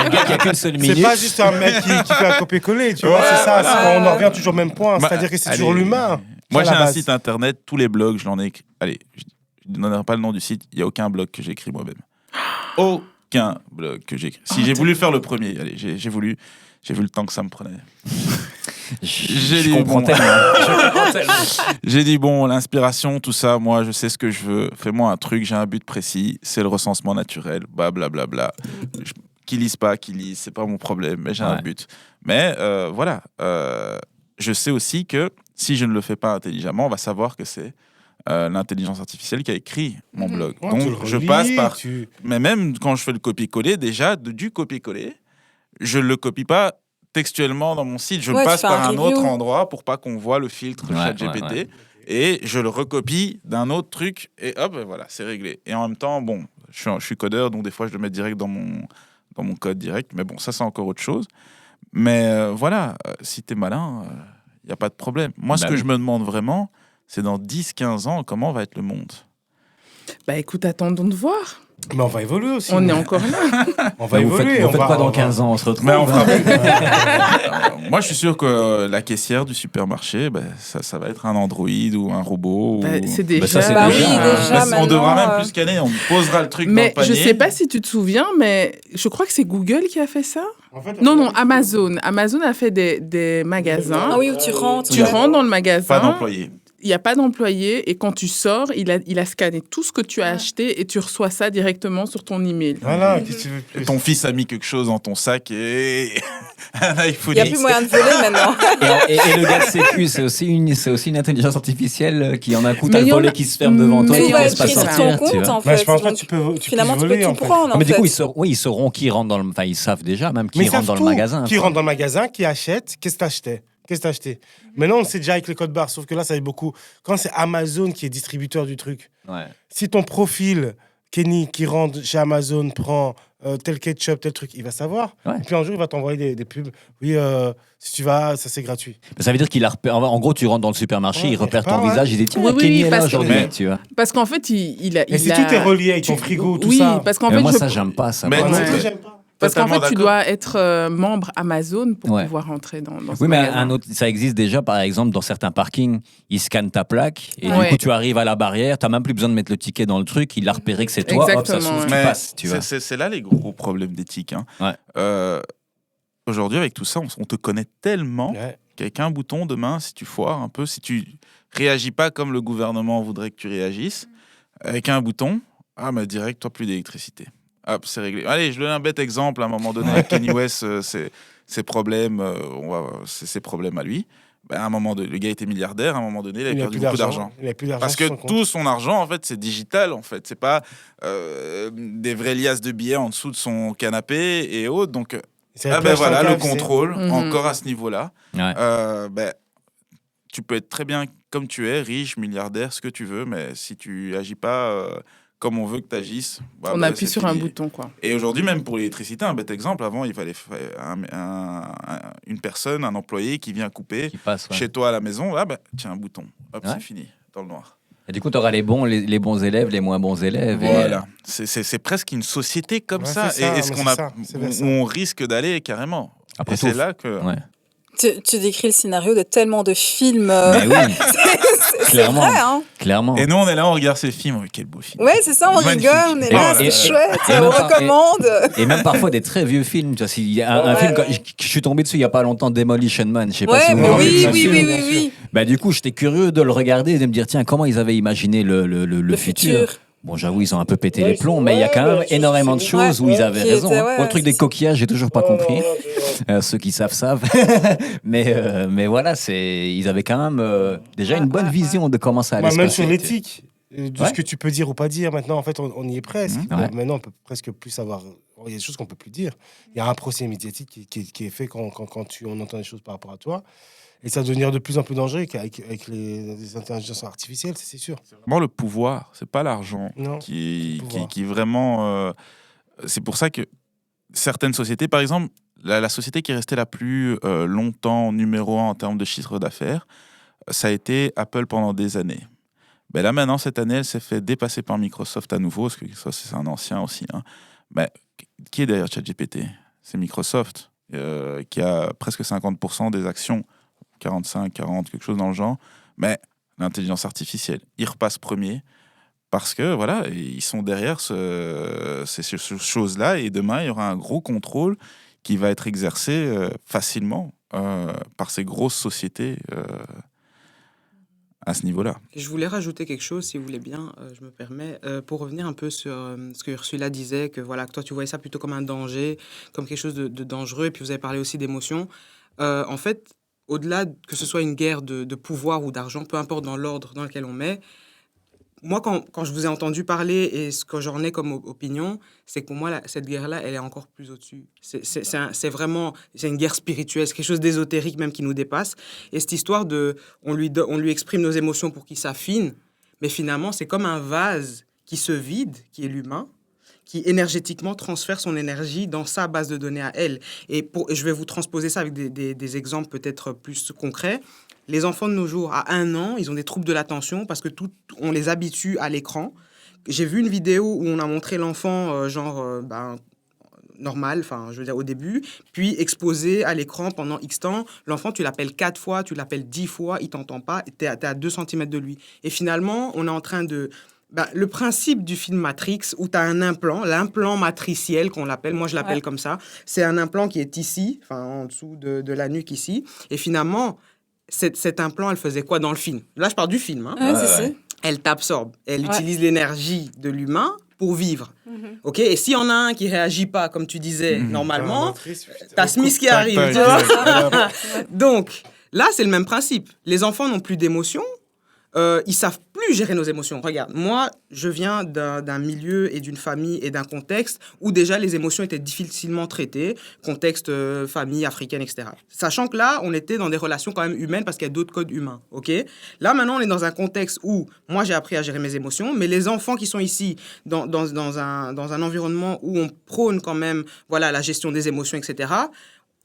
[SPEAKER 2] Le gars qui a qu'une seule
[SPEAKER 4] C'est
[SPEAKER 2] minute.
[SPEAKER 4] pas juste un mec qui fait un copier-coller, tu vois, c'est ça. On en revient toujours au même point,
[SPEAKER 5] Bah,
[SPEAKER 4] c'est-à-dire que c'est
[SPEAKER 5] allez.
[SPEAKER 4] toujours l'humain.
[SPEAKER 5] Moi,
[SPEAKER 4] à
[SPEAKER 5] j'ai
[SPEAKER 4] la
[SPEAKER 5] un
[SPEAKER 4] base.
[SPEAKER 5] site internet, tous les blogs, je l'en ai écrit. Allez, je ne donnerai pas le nom du site, il n'y a aucun blog que j'ai écrit moi-même. Aucun blog que j'ai écrit. Si j'ai voulu faire le premier, allez, j'ai vu le temps que ça me prenait. J'ai
[SPEAKER 2] Je
[SPEAKER 5] dit,
[SPEAKER 2] comprends
[SPEAKER 5] bon.
[SPEAKER 2] tellement.
[SPEAKER 5] J'ai dit, bon, l'inspiration, tout ça, moi, je sais ce que je veux. Fais-moi un truc, j'ai un but précis, c'est le recensement naturel, blablabla. Qui lise pas, qui lise, c'est pas mon problème, mais j'ai un
[SPEAKER 2] Ouais.
[SPEAKER 5] but. Mais voilà, je sais aussi que si je ne le fais pas intelligemment, on va savoir que c'est l'intelligence artificielle qui a écrit mon blog.
[SPEAKER 4] Ouais,
[SPEAKER 5] Donc,
[SPEAKER 4] tu le
[SPEAKER 5] je
[SPEAKER 4] relis,
[SPEAKER 5] passe par...
[SPEAKER 4] tu-
[SPEAKER 5] Mais même quand je fais le copier-coller, déjà, du copier-coller, je ne le copie pas textuellement dans mon site. Je
[SPEAKER 3] Ouais, tu
[SPEAKER 5] passe
[SPEAKER 3] fais
[SPEAKER 5] par
[SPEAKER 3] un
[SPEAKER 5] un autre
[SPEAKER 3] review.
[SPEAKER 5] endroit pour pas qu'on voit le filtre
[SPEAKER 2] Ouais,
[SPEAKER 5] ChatGPT.
[SPEAKER 2] ouais, ouais.
[SPEAKER 5] Et je le recopie d'un autre truc et hop, voilà, c'est réglé. Et en même temps, bon, je suis codeur, donc des fois, je le mets direct dans mon code direct. Mais bon, ça, c'est encore autre chose. Mais voilà, si t'es malin, il n'y a pas de problème. Moi, ce
[SPEAKER 2] Bah
[SPEAKER 5] que
[SPEAKER 2] oui.
[SPEAKER 5] je me demande vraiment, c'est dans 10-15 ans, comment va être le monde?
[SPEAKER 1] Bah écoute, attendons de voir.
[SPEAKER 4] Mais on va évoluer aussi.
[SPEAKER 1] On est encore là.
[SPEAKER 4] On va
[SPEAKER 2] Vous
[SPEAKER 4] évoluer.
[SPEAKER 2] faites
[SPEAKER 4] on va-
[SPEAKER 2] quoi dans
[SPEAKER 4] on va-
[SPEAKER 2] 15 ans? On se retrouve.
[SPEAKER 5] Mais on fera- Moi, je suis sûr que la caissière du supermarché, ben, ça va être un androïde ou un robot.
[SPEAKER 1] Bah,
[SPEAKER 5] ou...
[SPEAKER 1] c'est déjà.
[SPEAKER 2] ça, c'est
[SPEAKER 3] Bah
[SPEAKER 2] déjà,
[SPEAKER 3] oui,
[SPEAKER 2] hein.
[SPEAKER 3] déjà,
[SPEAKER 5] on devra
[SPEAKER 3] maintenant,
[SPEAKER 5] même plus scanner, on posera le truc dans
[SPEAKER 1] Mais
[SPEAKER 5] le panier.
[SPEAKER 1] je sais pas si tu te souviens, mais je crois que c'est Google qui a fait ça.
[SPEAKER 4] En fait,
[SPEAKER 1] Non, Amazon. Amazon a fait des magasins.
[SPEAKER 3] Ah oui, où tu rentres.
[SPEAKER 1] Tu rentres dans le
[SPEAKER 5] Pas
[SPEAKER 1] magasin,
[SPEAKER 5] d'employé.
[SPEAKER 1] il n'y a pas d'employé, et quand tu sors, il a scanné tout ce que tu as acheté et tu reçois ça directement sur ton email.
[SPEAKER 4] Voilà, qu'est-ce que tu veux de plus?
[SPEAKER 5] Ton fils a mis quelque chose dans ton sac et un iPhone
[SPEAKER 3] Il n'y a
[SPEAKER 5] X.
[SPEAKER 3] plus moyen de voler maintenant.
[SPEAKER 2] Et le gars de sécu, c'est aussi une intelligence artificielle qui en a un coup,
[SPEAKER 1] Mais
[SPEAKER 2] t'as
[SPEAKER 1] il
[SPEAKER 2] le
[SPEAKER 1] y en
[SPEAKER 2] volet
[SPEAKER 1] a-
[SPEAKER 2] qui se ferme devant toi
[SPEAKER 1] Mais
[SPEAKER 2] et
[SPEAKER 3] Tout
[SPEAKER 2] qui
[SPEAKER 1] il
[SPEAKER 3] va
[SPEAKER 2] laisse
[SPEAKER 3] être
[SPEAKER 2] pas
[SPEAKER 3] pris sur
[SPEAKER 2] sortir.
[SPEAKER 3] ton
[SPEAKER 2] tu
[SPEAKER 3] compte,
[SPEAKER 2] vois.
[SPEAKER 3] en
[SPEAKER 4] Bah,
[SPEAKER 3] fait.
[SPEAKER 4] je pense pas
[SPEAKER 3] Donc,
[SPEAKER 4] que tu peux
[SPEAKER 3] finalement, tu
[SPEAKER 4] voler,
[SPEAKER 3] peux
[SPEAKER 4] en
[SPEAKER 3] tout
[SPEAKER 4] fait.
[SPEAKER 3] prendre, en
[SPEAKER 2] Mais du coup,
[SPEAKER 3] fait.
[SPEAKER 2] ils sauront qui rentre dans le... Enfin, ils savent déjà même qui
[SPEAKER 4] Mais ils
[SPEAKER 2] rentre
[SPEAKER 4] savent
[SPEAKER 2] dans le
[SPEAKER 4] tout.
[SPEAKER 2] magasin.
[SPEAKER 4] Qui
[SPEAKER 2] quoi.
[SPEAKER 4] rentre dans le magasin, qui achète, qu'est-ce que t'as acheté? Maintenant, on le sait déjà avec les codes barres, sauf que là, ça va être beaucoup. Quand c'est Amazon qui est distributeur du truc,
[SPEAKER 2] Ouais.
[SPEAKER 4] si ton profil, Kenny, qui rentre chez Amazon, prend tel ketchup, tel truc, il va savoir.
[SPEAKER 2] Ouais.
[SPEAKER 4] Et puis un jour, il va t'envoyer des pubs. Oui, si tu vas, ça c'est gratuit.
[SPEAKER 2] Ça veut dire qu'il a repéré. En gros, tu rentres dans le supermarché,
[SPEAKER 4] Ouais,
[SPEAKER 2] il repère
[SPEAKER 4] quelque
[SPEAKER 2] ton
[SPEAKER 4] part, ouais.
[SPEAKER 2] visage, il dit tiens,
[SPEAKER 1] Oui, oui,
[SPEAKER 2] Kenny est là
[SPEAKER 1] parce que-
[SPEAKER 2] aujourd'hui,
[SPEAKER 5] Mais-
[SPEAKER 2] tu vois.
[SPEAKER 1] Parce qu'en fait, il a.
[SPEAKER 4] Et si tout est relié avec ton frigo, tout
[SPEAKER 1] oui,
[SPEAKER 4] ça.
[SPEAKER 1] parce qu'en
[SPEAKER 2] Mais
[SPEAKER 1] fait,
[SPEAKER 2] moi,
[SPEAKER 1] je-
[SPEAKER 2] ça, j'aime pas ça.
[SPEAKER 5] Mais
[SPEAKER 2] par
[SPEAKER 5] non,
[SPEAKER 2] exemple.
[SPEAKER 4] Moi,
[SPEAKER 5] mais-
[SPEAKER 4] j'aime pas.
[SPEAKER 1] parce qu'en fait,
[SPEAKER 5] Totalement
[SPEAKER 1] tu
[SPEAKER 5] d'accord.
[SPEAKER 1] dois être membre Amazon pour
[SPEAKER 2] Ouais.
[SPEAKER 1] pouvoir rentrer dans ce
[SPEAKER 2] Oui, mais
[SPEAKER 1] magasin.
[SPEAKER 2] un autre, ça existe déjà, par exemple, dans certains parkings, ils scannent ta plaque et
[SPEAKER 1] Ouais.
[SPEAKER 2] du coup, tu arrives à la barrière, tu n'as même plus besoin de mettre le ticket dans le truc, il a repéré que c'est toi, hop, ça
[SPEAKER 1] Exactement,
[SPEAKER 2] s'ouvre,
[SPEAKER 1] ouais.
[SPEAKER 2] tu
[SPEAKER 5] Mais
[SPEAKER 2] passes, tu vois.
[SPEAKER 5] c'est là les gros problèmes d'éthique. Hein.
[SPEAKER 2] Ouais.
[SPEAKER 5] Aujourd'hui, avec tout ça, on te connaît tellement
[SPEAKER 4] Ouais.
[SPEAKER 5] qu'avec un bouton, demain, si tu foires un peu, si tu réagis pas comme le gouvernement voudrait que tu réagisses, avec un bouton, direct, toi, plus d'électricité. Hop, c'est réglé. Allez, je donne un bête exemple. À un moment donné, avec Kanye West, ses problèmes, ses problèmes à lui. À un moment donné, le gars était milliardaire. À un moment donné, il a perdu beaucoup d'argent.
[SPEAKER 4] Il a plus d'argent.
[SPEAKER 5] Parce que
[SPEAKER 4] sur son compte.
[SPEAKER 5] tout son argent, en fait, c'est digital. En fait, c'est pas des vraies liasses de billets en dessous de son canapé et autres. Donc,
[SPEAKER 4] Il savait plus acheter
[SPEAKER 5] voilà,
[SPEAKER 4] un
[SPEAKER 5] le
[SPEAKER 4] KFC.
[SPEAKER 5] contrôle,
[SPEAKER 1] Mhm.
[SPEAKER 5] encore à ce niveau-là.
[SPEAKER 2] Ouais.
[SPEAKER 5] Tu peux être très bien comme tu es, riche, milliardaire, ce que tu veux, mais si tu agis pas comme on veut que tu agisses,
[SPEAKER 1] On appuie sur un bouton, quoi.
[SPEAKER 5] Et aujourd'hui, même pour l'électricité, un bête exemple, avant, il fallait une personne, un employé qui vient couper
[SPEAKER 2] Qui passe, ouais.
[SPEAKER 5] chez toi à la maison. Tiens, un bouton. Hop,
[SPEAKER 2] Ouais.
[SPEAKER 5] c'est fini, dans le noir.
[SPEAKER 2] Et du coup, tu auras les bons élèves, les moins bons élèves.
[SPEAKER 5] Voilà. C'est presque une société comme
[SPEAKER 4] Ouais,
[SPEAKER 5] ça.
[SPEAKER 4] c'est ça,
[SPEAKER 5] Et est-ce
[SPEAKER 4] mais
[SPEAKER 5] qu'on
[SPEAKER 4] c'est
[SPEAKER 5] a,
[SPEAKER 4] ça, c'est vers ça.
[SPEAKER 5] où on risque d'aller carrément.
[SPEAKER 2] Après
[SPEAKER 5] Et
[SPEAKER 2] tout,
[SPEAKER 5] c'est là que...
[SPEAKER 2] Ouais.
[SPEAKER 3] Tu décris le scénario de tellement de films.
[SPEAKER 2] Mais oui,
[SPEAKER 3] C'est
[SPEAKER 2] clairement.
[SPEAKER 3] vrai, hein.
[SPEAKER 2] clairement.
[SPEAKER 5] Et nous, on est là, on regarde ces films. Oh, quel beau film.
[SPEAKER 3] Ouais, c'est ça, on
[SPEAKER 5] Magnifique.
[SPEAKER 3] rigole, on est
[SPEAKER 2] Et-
[SPEAKER 3] là,
[SPEAKER 2] et-
[SPEAKER 3] c'est
[SPEAKER 2] et-
[SPEAKER 3] chouette,
[SPEAKER 2] et
[SPEAKER 3] on
[SPEAKER 2] même pas-
[SPEAKER 3] recommande.
[SPEAKER 2] Et même parfois des très vieux films. Tu vois, s'il y a un
[SPEAKER 3] Ouais,
[SPEAKER 2] film,
[SPEAKER 3] ouais.
[SPEAKER 2] je suis tombé dessus il n'y a pas longtemps, Demolition Man. Je sais pas
[SPEAKER 3] Ouais,
[SPEAKER 2] si vous
[SPEAKER 3] mais
[SPEAKER 2] vous rappelez de
[SPEAKER 3] oui,
[SPEAKER 2] ce
[SPEAKER 3] oui,
[SPEAKER 2] film.
[SPEAKER 3] oui,
[SPEAKER 4] bien
[SPEAKER 3] oui,
[SPEAKER 4] sûr.
[SPEAKER 3] oui.
[SPEAKER 2] Bah, du coup, j'étais curieux de le regarder et de me dire, tiens, comment ils avaient imaginé le futur. Bon, j'avoue, ils ont un peu pété les plombs, mais il y a quand même énormément de choses où ils avaient
[SPEAKER 3] qui
[SPEAKER 2] raison.
[SPEAKER 3] étaient-
[SPEAKER 2] hein.
[SPEAKER 3] ouais,
[SPEAKER 2] Pour le truc
[SPEAKER 3] c'est
[SPEAKER 2] des
[SPEAKER 3] ça.
[SPEAKER 2] coquillages, j'ai toujours pas compris. Ceux qui savent. mais voilà, ils avaient quand même déjà une bonne vision de comment ça allait se
[SPEAKER 4] Même
[SPEAKER 2] passer.
[SPEAKER 4] sur l'éthique, de
[SPEAKER 2] Ouais.
[SPEAKER 4] ce que tu peux dire ou pas dire. Maintenant, en fait, on y est presque.
[SPEAKER 2] Ouais.
[SPEAKER 4] Maintenant, on peut presque plus savoir. Il y a des choses qu'on peut plus dire. Il y a un procès médiatique qui est fait quand on entend des choses par rapport à toi. Et ça va devenir de plus en plus dangereux avec les intelligences artificielles, c'est sûr.
[SPEAKER 5] C'est vraiment le pouvoir, c'est pas l'argent
[SPEAKER 4] Non,
[SPEAKER 5] qui,
[SPEAKER 4] le pouvoir.
[SPEAKER 5] qui vraiment. C'est pour ça que certaines sociétés, par exemple, la société qui est restée la plus longtemps numéro 1 en termes de chiffre d'affaires, ça a été Apple pendant des années. Ben là, maintenant, cette année, elle s'est fait dépasser par Microsoft à nouveau, parce que ça, c'est un ancien aussi. Hein. Ben, qui est derrière ChatGPT ? C'est Microsoft, qui a presque 50% des actions, 45, 40, quelque chose dans le genre. Mais l'intelligence artificielle, ils repassent premier parce que voilà, ils sont derrière ces choses-là et demain, il y aura un gros contrôle qui va être exercé facilement par ces grosses sociétés à ce niveau-là.
[SPEAKER 6] Je voulais rajouter quelque chose, si vous voulez bien, je me permets, pour revenir un peu sur ce que Ursula disait, que voilà, que toi tu voyais ça plutôt comme un danger, comme quelque chose de dangereux, et puis vous avez parlé aussi d'émotions. En fait, au-delà que ce soit une guerre de pouvoir ou d'argent, peu importe dans l'ordre dans lequel on met, moi, quand je vous ai entendu parler et ce que j'en ai comme opinion, c'est que pour moi, cette guerre-là, elle est encore plus au-dessus. C'est vraiment une guerre spirituelle, c'est quelque chose d'ésotérique même qui nous dépasse. Et cette histoire on lui exprime nos émotions pour qu'il s'affine, mais finalement, c'est comme un vase qui se vide, qui est l'humain, qui énergétiquement transfère son énergie dans sa base de données à elle. Et je vais vous transposer ça avec des exemples peut-être plus concrets. Les enfants de nos jours, à 1 an, ils ont des troubles de l'attention parce que on les habitue à l'écran. J'ai vu une vidéo où on a montré l'enfant normal, enfin, je veux dire au début, puis exposé à l'écran pendant X temps. L'enfant, tu l'appelles 4 fois, tu l'appelles 10 fois, il t'entend pas, tu es à 2 cm de lui. Et finalement, on est en train de... le principe du film Matrix, où tu as un implant, l'implant matriciel qu'on l'appelle, moi je l'appelle comme ça, c'est un implant qui est ici, enfin en dessous de la nuque ici, et finalement... Cet implant, elle faisait quoi dans le film ? Là, je parle du film. Hein.
[SPEAKER 3] C'est
[SPEAKER 6] Elle t'absorbe. Elle utilise l'énergie de l'humain pour vivre. Ok ? Et s'il y en a un qui réagit pas, comme tu disais, normalement, t'as Smith qui arrive. Tu vois ? Donc, là, c'est le même principe. Les enfants n'ont plus d'émotions. ils savent plus gérer nos émotions. Regarde, moi, je viens d'un milieu et d'une famille et d'un contexte où déjà les émotions étaient difficilement traitées, contexte famille africaine, etc. Sachant que là, on était dans des relations quand même humaines parce qu'il y a d'autres codes humains, ok? Là, maintenant, on est dans un contexte où moi, j'ai appris à gérer mes émotions, mais les enfants qui sont ici dans un environnement où on prône quand même, voilà, la gestion des émotions, etc.,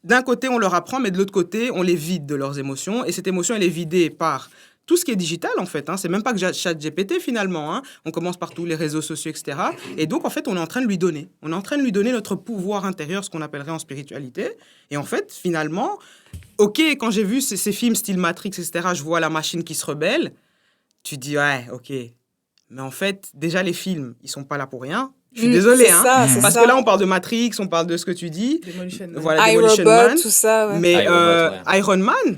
[SPEAKER 6] d'un côté, on leur apprend, mais de l'autre côté, on les vide de leurs émotions. Et cette émotion, elle est vidée par tout ce qui est digital, en fait. C'est même pas que ChatGPT, finalement. On commence par tous les réseaux sociaux, etc. Et donc, en fait, on est en train de lui donner. On est en train de lui donner notre pouvoir intérieur, ce qu'on appellerait en spiritualité. Et en fait, finalement, OK, quand j'ai vu ces films style Matrix, etc., je vois la machine qui se rebelle. Tu dis, ouais, OK. Mais en fait, déjà, les films, ils sont pas là pour rien. Je suis désolée, parce que là, on parle de Matrix, on parle de ce que tu dis.
[SPEAKER 1] Demolition Man.
[SPEAKER 6] Voilà, Demolition Man.
[SPEAKER 3] tout ça, ouais.
[SPEAKER 6] Mais
[SPEAKER 2] Iron Man,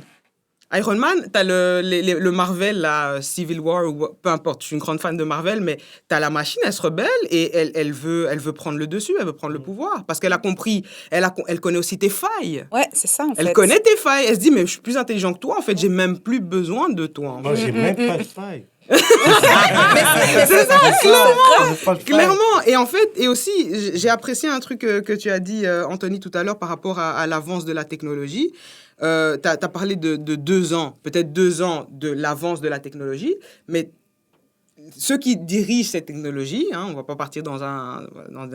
[SPEAKER 6] Iron Man, t'as le Marvel, là, Civil War, ou peu importe, je suis une grande fan de Marvel, mais t'as la machine, elle se rebelle et elle veut prendre le dessus, elle veut prendre le pouvoir. Parce qu'elle a compris, elle connaît aussi tes failles.
[SPEAKER 3] Ouais, c'est ça, en fait.
[SPEAKER 6] Elle connaît tes failles. Elle se dit, mais je suis plus intelligent que toi, en fait, j'ai même plus besoin de toi. En
[SPEAKER 4] Moi,
[SPEAKER 6] fait.
[SPEAKER 4] j'ai même pas de faille.
[SPEAKER 6] C'est ça,
[SPEAKER 4] clairement.
[SPEAKER 6] Clairement. Et en fait, et aussi, j'ai apprécié un truc que tu as dit, Anthony, tout à l'heure, par rapport à l'avance de la technologie. T'as parlé de 2 ans, peut-être 2 ans de l'avance de la technologie, mais ceux qui dirigent cette technologie, on ne va pas partir dans un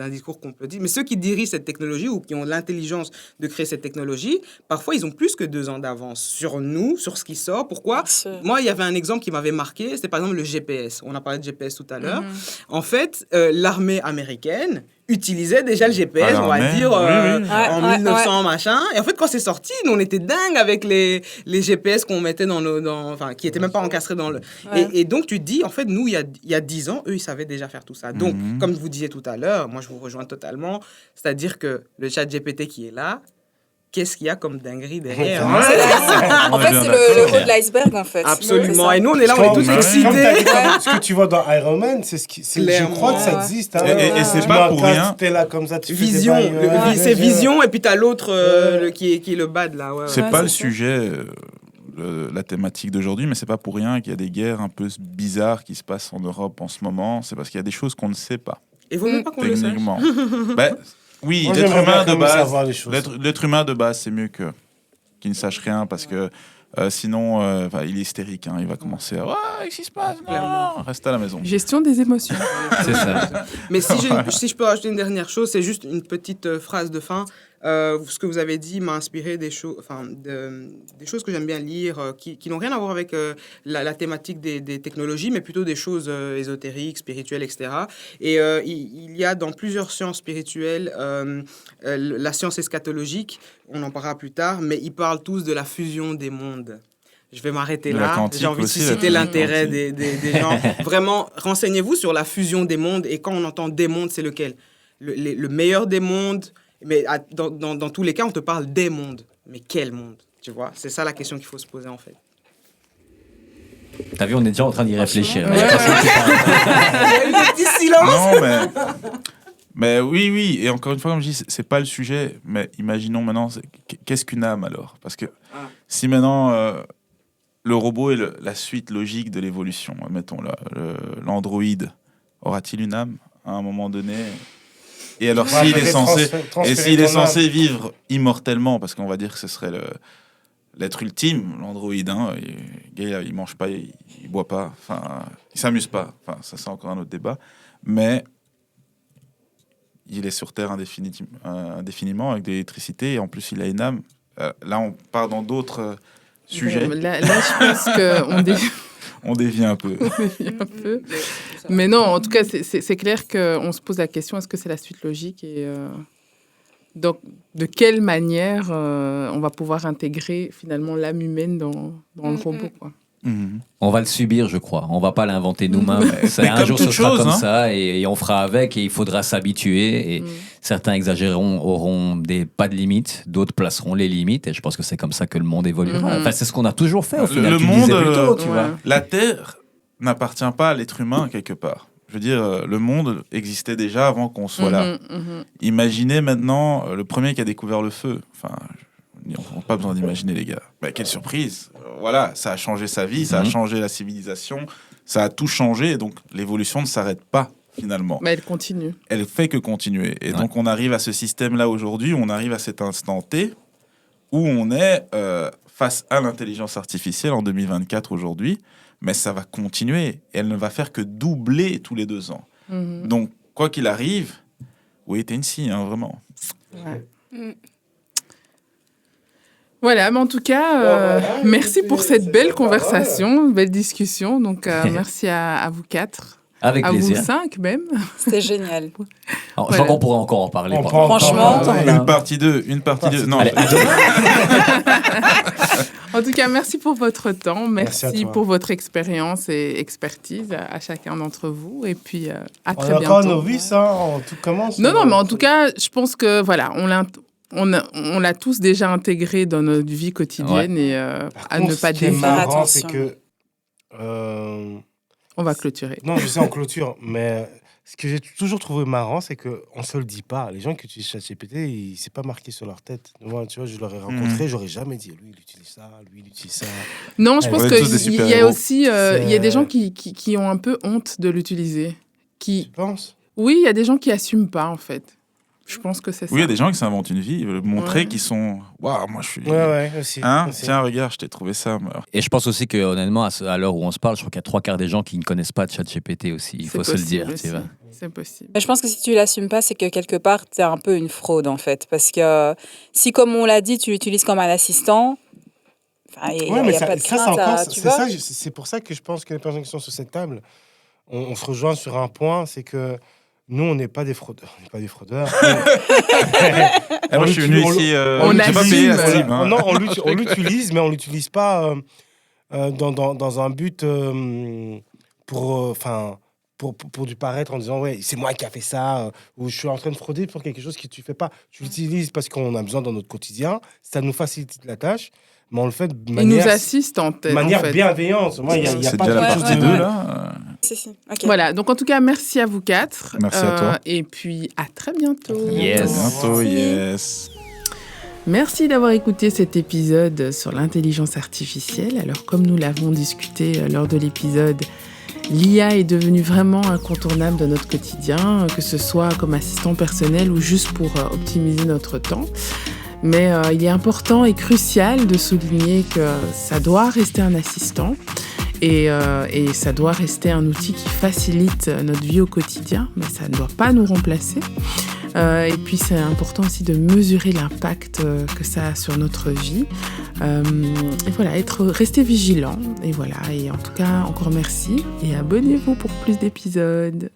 [SPEAKER 6] discours complotiste, mais ceux qui dirigent cette technologie ou qui ont l'intelligence de créer cette technologie, parfois, ils ont plus que 2 ans d'avance sur nous, sur ce qui sort. Pourquoi ? Moi, il y avait un exemple qui m'avait marqué, c'était par exemple le GPS. On a parlé de GPS tout à l'heure. En fait, l'armée américaine utilisait déjà le GPS, on va dire, en 1900, machin. Et en fait, quand c'est sorti, nous, on était dingues avec les GPS qu'on mettait enfin, qui n'étaient même pas encastrés dans le... Et donc, tu te dis, en fait, nous, il y a 10 ans, eux, ils savaient déjà faire tout ça. Donc, comme vous disiez tout à l'heure, moi, je vous rejoins totalement. C'est-à-dire que le chat GPT qui est là, qu'est-ce qu'il y a comme dinguerie derrière?
[SPEAKER 3] En fait, c'est le haut de l'iceberg, en fait.
[SPEAKER 6] Absolument. Et nous, on est là, on est tous excités.
[SPEAKER 4] Ce que tu vois dans Iron Man, je crois que ça existe.
[SPEAKER 5] Et c'est pas pour rien.
[SPEAKER 4] T'es là comme ça, tu
[SPEAKER 6] Vision. C'est Vision, et puis t'as l'autre qui est le bad, là.
[SPEAKER 5] C'est pas le sujet, la thématique d'aujourd'hui, mais c'est pas pour rien qu'il y a des guerres un peu bizarres qui se passent en Europe en ce moment. C'est parce qu'il y a des choses qu'on ne sait pas.
[SPEAKER 6] Et vaut même pas qu'on le sache.
[SPEAKER 5] Techniquement. Oui,
[SPEAKER 4] Moi,
[SPEAKER 5] l'être humain de base,
[SPEAKER 4] savoir les choses.
[SPEAKER 5] l'être humain de base, c'est mieux qu'il ne sache rien parce que sinon, il est hystérique. Il va commencer à qu'est-ce qui se passe? Non, reste à la maison.
[SPEAKER 1] Gestion des émotions.
[SPEAKER 2] c'est ça.
[SPEAKER 6] Mais si je peux rajouter une dernière chose, c'est juste une petite phrase de fin. Ce que vous avez dit m'a inspiré des choses que j'aime bien lire, qui n'ont rien à voir avec la thématique des technologies, mais plutôt des choses ésotériques, spirituelles, etc. Et il y a dans plusieurs sciences spirituelles, la science eschatologique, on en parlera plus tard, mais ils parlent tous de la fusion des mondes. Je vais m'arrêter là. J'ai envie de susciter l'intérêt des gens. Vraiment, renseignez-vous sur la fusion des mondes. Et quand on entend des mondes, c'est lequel? Le meilleur des mondes. Mais dans tous les cas, on te parle des mondes. Mais quel monde? Tu vois? C'est ça la question qu'il faut se poser, en fait.
[SPEAKER 2] T'as vu, on est déjà en train d'y réfléchir.
[SPEAKER 6] Il y a eu des petits silences.
[SPEAKER 5] Non, mais oui. Et encore une fois, comme je dis, c'est pas le sujet. Mais imaginons maintenant, qu'est-ce qu'une âme alors? Parce que si maintenant... le robot est la suite logique de l'évolution. Mettons, l'androïde aura-t-il une âme à un moment donné? Et alors, s'il est censé vivre immortellement, parce qu'on va dire que ce serait l'être ultime, l'androïde, il mange pas, il boit pas, il s'amuse pas. Ça, c'est encore un autre débat. Mais il est sur Terre indéfiniment avec de l'électricité, et en plus, il a une âme. Là, on part dans d'autres... sujet.
[SPEAKER 1] Là, je pense
[SPEAKER 5] on dévie un peu.
[SPEAKER 1] Mais non, en tout cas, c'est clair qu'on se pose la question, est-ce que c'est la suite logique? Et donc, de quelle manière on va pouvoir intégrer finalement l'âme humaine dans le robot, quoi.
[SPEAKER 2] On va le subir, je crois. On va pas l'inventer nous-mêmes. Un jour, ce sera comme ça et on fera avec et il faudra s'habituer. Et certains exagéreront, auront pas de limites, d'autres placeront les limites. Et je pense que c'est comme ça que le monde évoluera. Enfin, c'est ce qu'on a toujours fait au final.
[SPEAKER 5] Le
[SPEAKER 2] tu
[SPEAKER 5] monde,
[SPEAKER 2] disais plus tôt, tu vois.
[SPEAKER 5] La Terre n'appartient pas à l'être humain quelque part. Je veux dire, le monde existait déjà avant qu'on soit là. Imaginez maintenant le premier qui a découvert le feu. Enfin, on n'a pas besoin d'imaginer, les gars. Quelle surprise! voilà, ça a changé sa vie, ça a changé la civilisation, ça a tout changé. Et donc, l'évolution ne s'arrête pas, finalement.
[SPEAKER 1] Mais elle continue.
[SPEAKER 5] Elle fait que continuer. Et donc, on arrive à ce système-là aujourd'hui, on arrive à cet instant T où on est face à l'intelligence artificielle en 2024 aujourd'hui, mais ça va continuer. Et elle ne va faire que doubler tous les 2 ans. Donc, quoi qu'il arrive, wait and see, hein, vraiment.
[SPEAKER 1] Ouais. Voilà, mais en tout cas, merci pour cette belle conversation, belle discussion. Donc, merci à vous 4.
[SPEAKER 2] Avec
[SPEAKER 1] à
[SPEAKER 2] plaisir.
[SPEAKER 1] vous 5 même.
[SPEAKER 3] C'était génial.
[SPEAKER 2] Alors, je crois qu'on pourrait encore en parler.
[SPEAKER 3] Franchement,
[SPEAKER 5] Une partie 2. Non,
[SPEAKER 2] Allez,
[SPEAKER 1] En tout cas, merci pour votre temps.
[SPEAKER 4] Merci à
[SPEAKER 1] Merci
[SPEAKER 4] toi.
[SPEAKER 1] pour votre expérience et expertise à chacun d'entre vous. Et puis, à
[SPEAKER 4] On
[SPEAKER 1] très
[SPEAKER 4] est
[SPEAKER 1] bientôt.
[SPEAKER 4] encore novices, hein, tout commence.
[SPEAKER 1] Non, mais en tout cas, je pense que voilà, on l'a tous déjà intégré dans notre vie quotidienne et à ne pas
[SPEAKER 4] Ce qui est
[SPEAKER 1] défaire.
[SPEAKER 4] marrant, c'est
[SPEAKER 3] attention.
[SPEAKER 4] que...
[SPEAKER 1] On va clôturer.
[SPEAKER 4] Non, je sais en clôture, mais ce que j'ai toujours trouvé marrant, c'est qu'on ne se le dit pas. Les gens qui utilisent ChatGPT, c'est pas marqué sur leur tête. Moi, tu vois, je l'aurais rencontré, j'aurais jamais dit, lui, il utilise ça, lui, il utilise ça.
[SPEAKER 1] Non, je pense
[SPEAKER 5] On est tous des
[SPEAKER 1] qu'il y a
[SPEAKER 5] super-héros.
[SPEAKER 1] aussi il y a des gens qui ont un peu honte de l'utiliser.
[SPEAKER 4] Tu penses?
[SPEAKER 1] Oui, il y a des gens qui n'assument pas, en fait. Je pense que c'est ça.
[SPEAKER 5] oui, il y a des gens qui s'inventent une vie, ils veulent montrer
[SPEAKER 1] Ouais.
[SPEAKER 5] qu'ils sont... Waouh, moi je suis...
[SPEAKER 4] Ouais, aussi.
[SPEAKER 5] Hein
[SPEAKER 4] aussi.
[SPEAKER 5] Tiens, regarde, je t'ai trouvé ça. moi.
[SPEAKER 2] Et je pense aussi que honnêtement, à l'heure où on se parle, je crois qu'il y a 3/4 des gens qui ne connaissent pas de ChatGPT aussi. Il
[SPEAKER 1] C'est
[SPEAKER 2] faut se le
[SPEAKER 1] possible
[SPEAKER 2] dire. Tu
[SPEAKER 1] aussi.
[SPEAKER 2] vois.
[SPEAKER 1] C'est possible.
[SPEAKER 3] Mais je pense que si tu l'assumes pas, c'est que quelque part, tu es un peu une fraude, en fait. Parce que si, comme on l'a dit, tu l'utilises comme un assistant, il n'y
[SPEAKER 4] Ouais,
[SPEAKER 3] a,
[SPEAKER 4] mais
[SPEAKER 3] pas de
[SPEAKER 4] c'est
[SPEAKER 3] crainte.
[SPEAKER 4] encore,
[SPEAKER 3] Tu
[SPEAKER 4] c'est
[SPEAKER 3] vois
[SPEAKER 4] ça, c'est pour ça que je pense que les personnes qui sont sur cette table, on se rejoint sur un point, c'est que nous, on n'est pas des fraudeurs. On n'est pas des fraudeurs.
[SPEAKER 5] Et moi, je suis venu ici...
[SPEAKER 1] on
[SPEAKER 5] j'ai pas
[SPEAKER 1] assume.
[SPEAKER 5] payé la cible. hein.
[SPEAKER 4] Non, on l'utilise, mais on l'utilise pas dans un but pour du paraître en disant ouais, c'est moi qui a fait ça, ou je suis en train de frauder pour quelque chose que tu fais pas. Tu l'utilises parce qu'on a besoin dans notre quotidien, ça nous facilite la tâche, mais on le fait de
[SPEAKER 1] Ils
[SPEAKER 4] manière,
[SPEAKER 1] nous assistent en tête.
[SPEAKER 4] manière
[SPEAKER 1] en fait.
[SPEAKER 4] bienveillante. Moi, il y a
[SPEAKER 5] C'est
[SPEAKER 4] pas
[SPEAKER 5] déjà la
[SPEAKER 4] de
[SPEAKER 5] partie
[SPEAKER 3] ouais,
[SPEAKER 5] 2,
[SPEAKER 3] ouais.
[SPEAKER 5] là.
[SPEAKER 3] Si. Ok.
[SPEAKER 1] Voilà, donc en tout cas, merci à vous 4.
[SPEAKER 5] Merci à toi.
[SPEAKER 1] Et puis, à très bientôt.
[SPEAKER 2] Yes.
[SPEAKER 5] À bientôt,
[SPEAKER 3] Merci.
[SPEAKER 5] yes.
[SPEAKER 1] Merci d'avoir écouté cet épisode sur l'intelligence artificielle. Alors, comme nous l'avons discuté lors de l'épisode, l'IA est devenue vraiment incontournable dans notre quotidien, que ce soit comme assistant personnel ou juste pour optimiser notre temps. Mais il est important et crucial de souligner que ça doit rester un assistant et ça doit rester un outil qui facilite notre vie au quotidien, mais ça ne doit pas nous remplacer. Et puis c'est important aussi de mesurer l'impact que ça a sur notre vie. Et voilà, rester vigilant. Et voilà, et en tout cas, encore merci et abonnez-vous pour plus d'épisodes.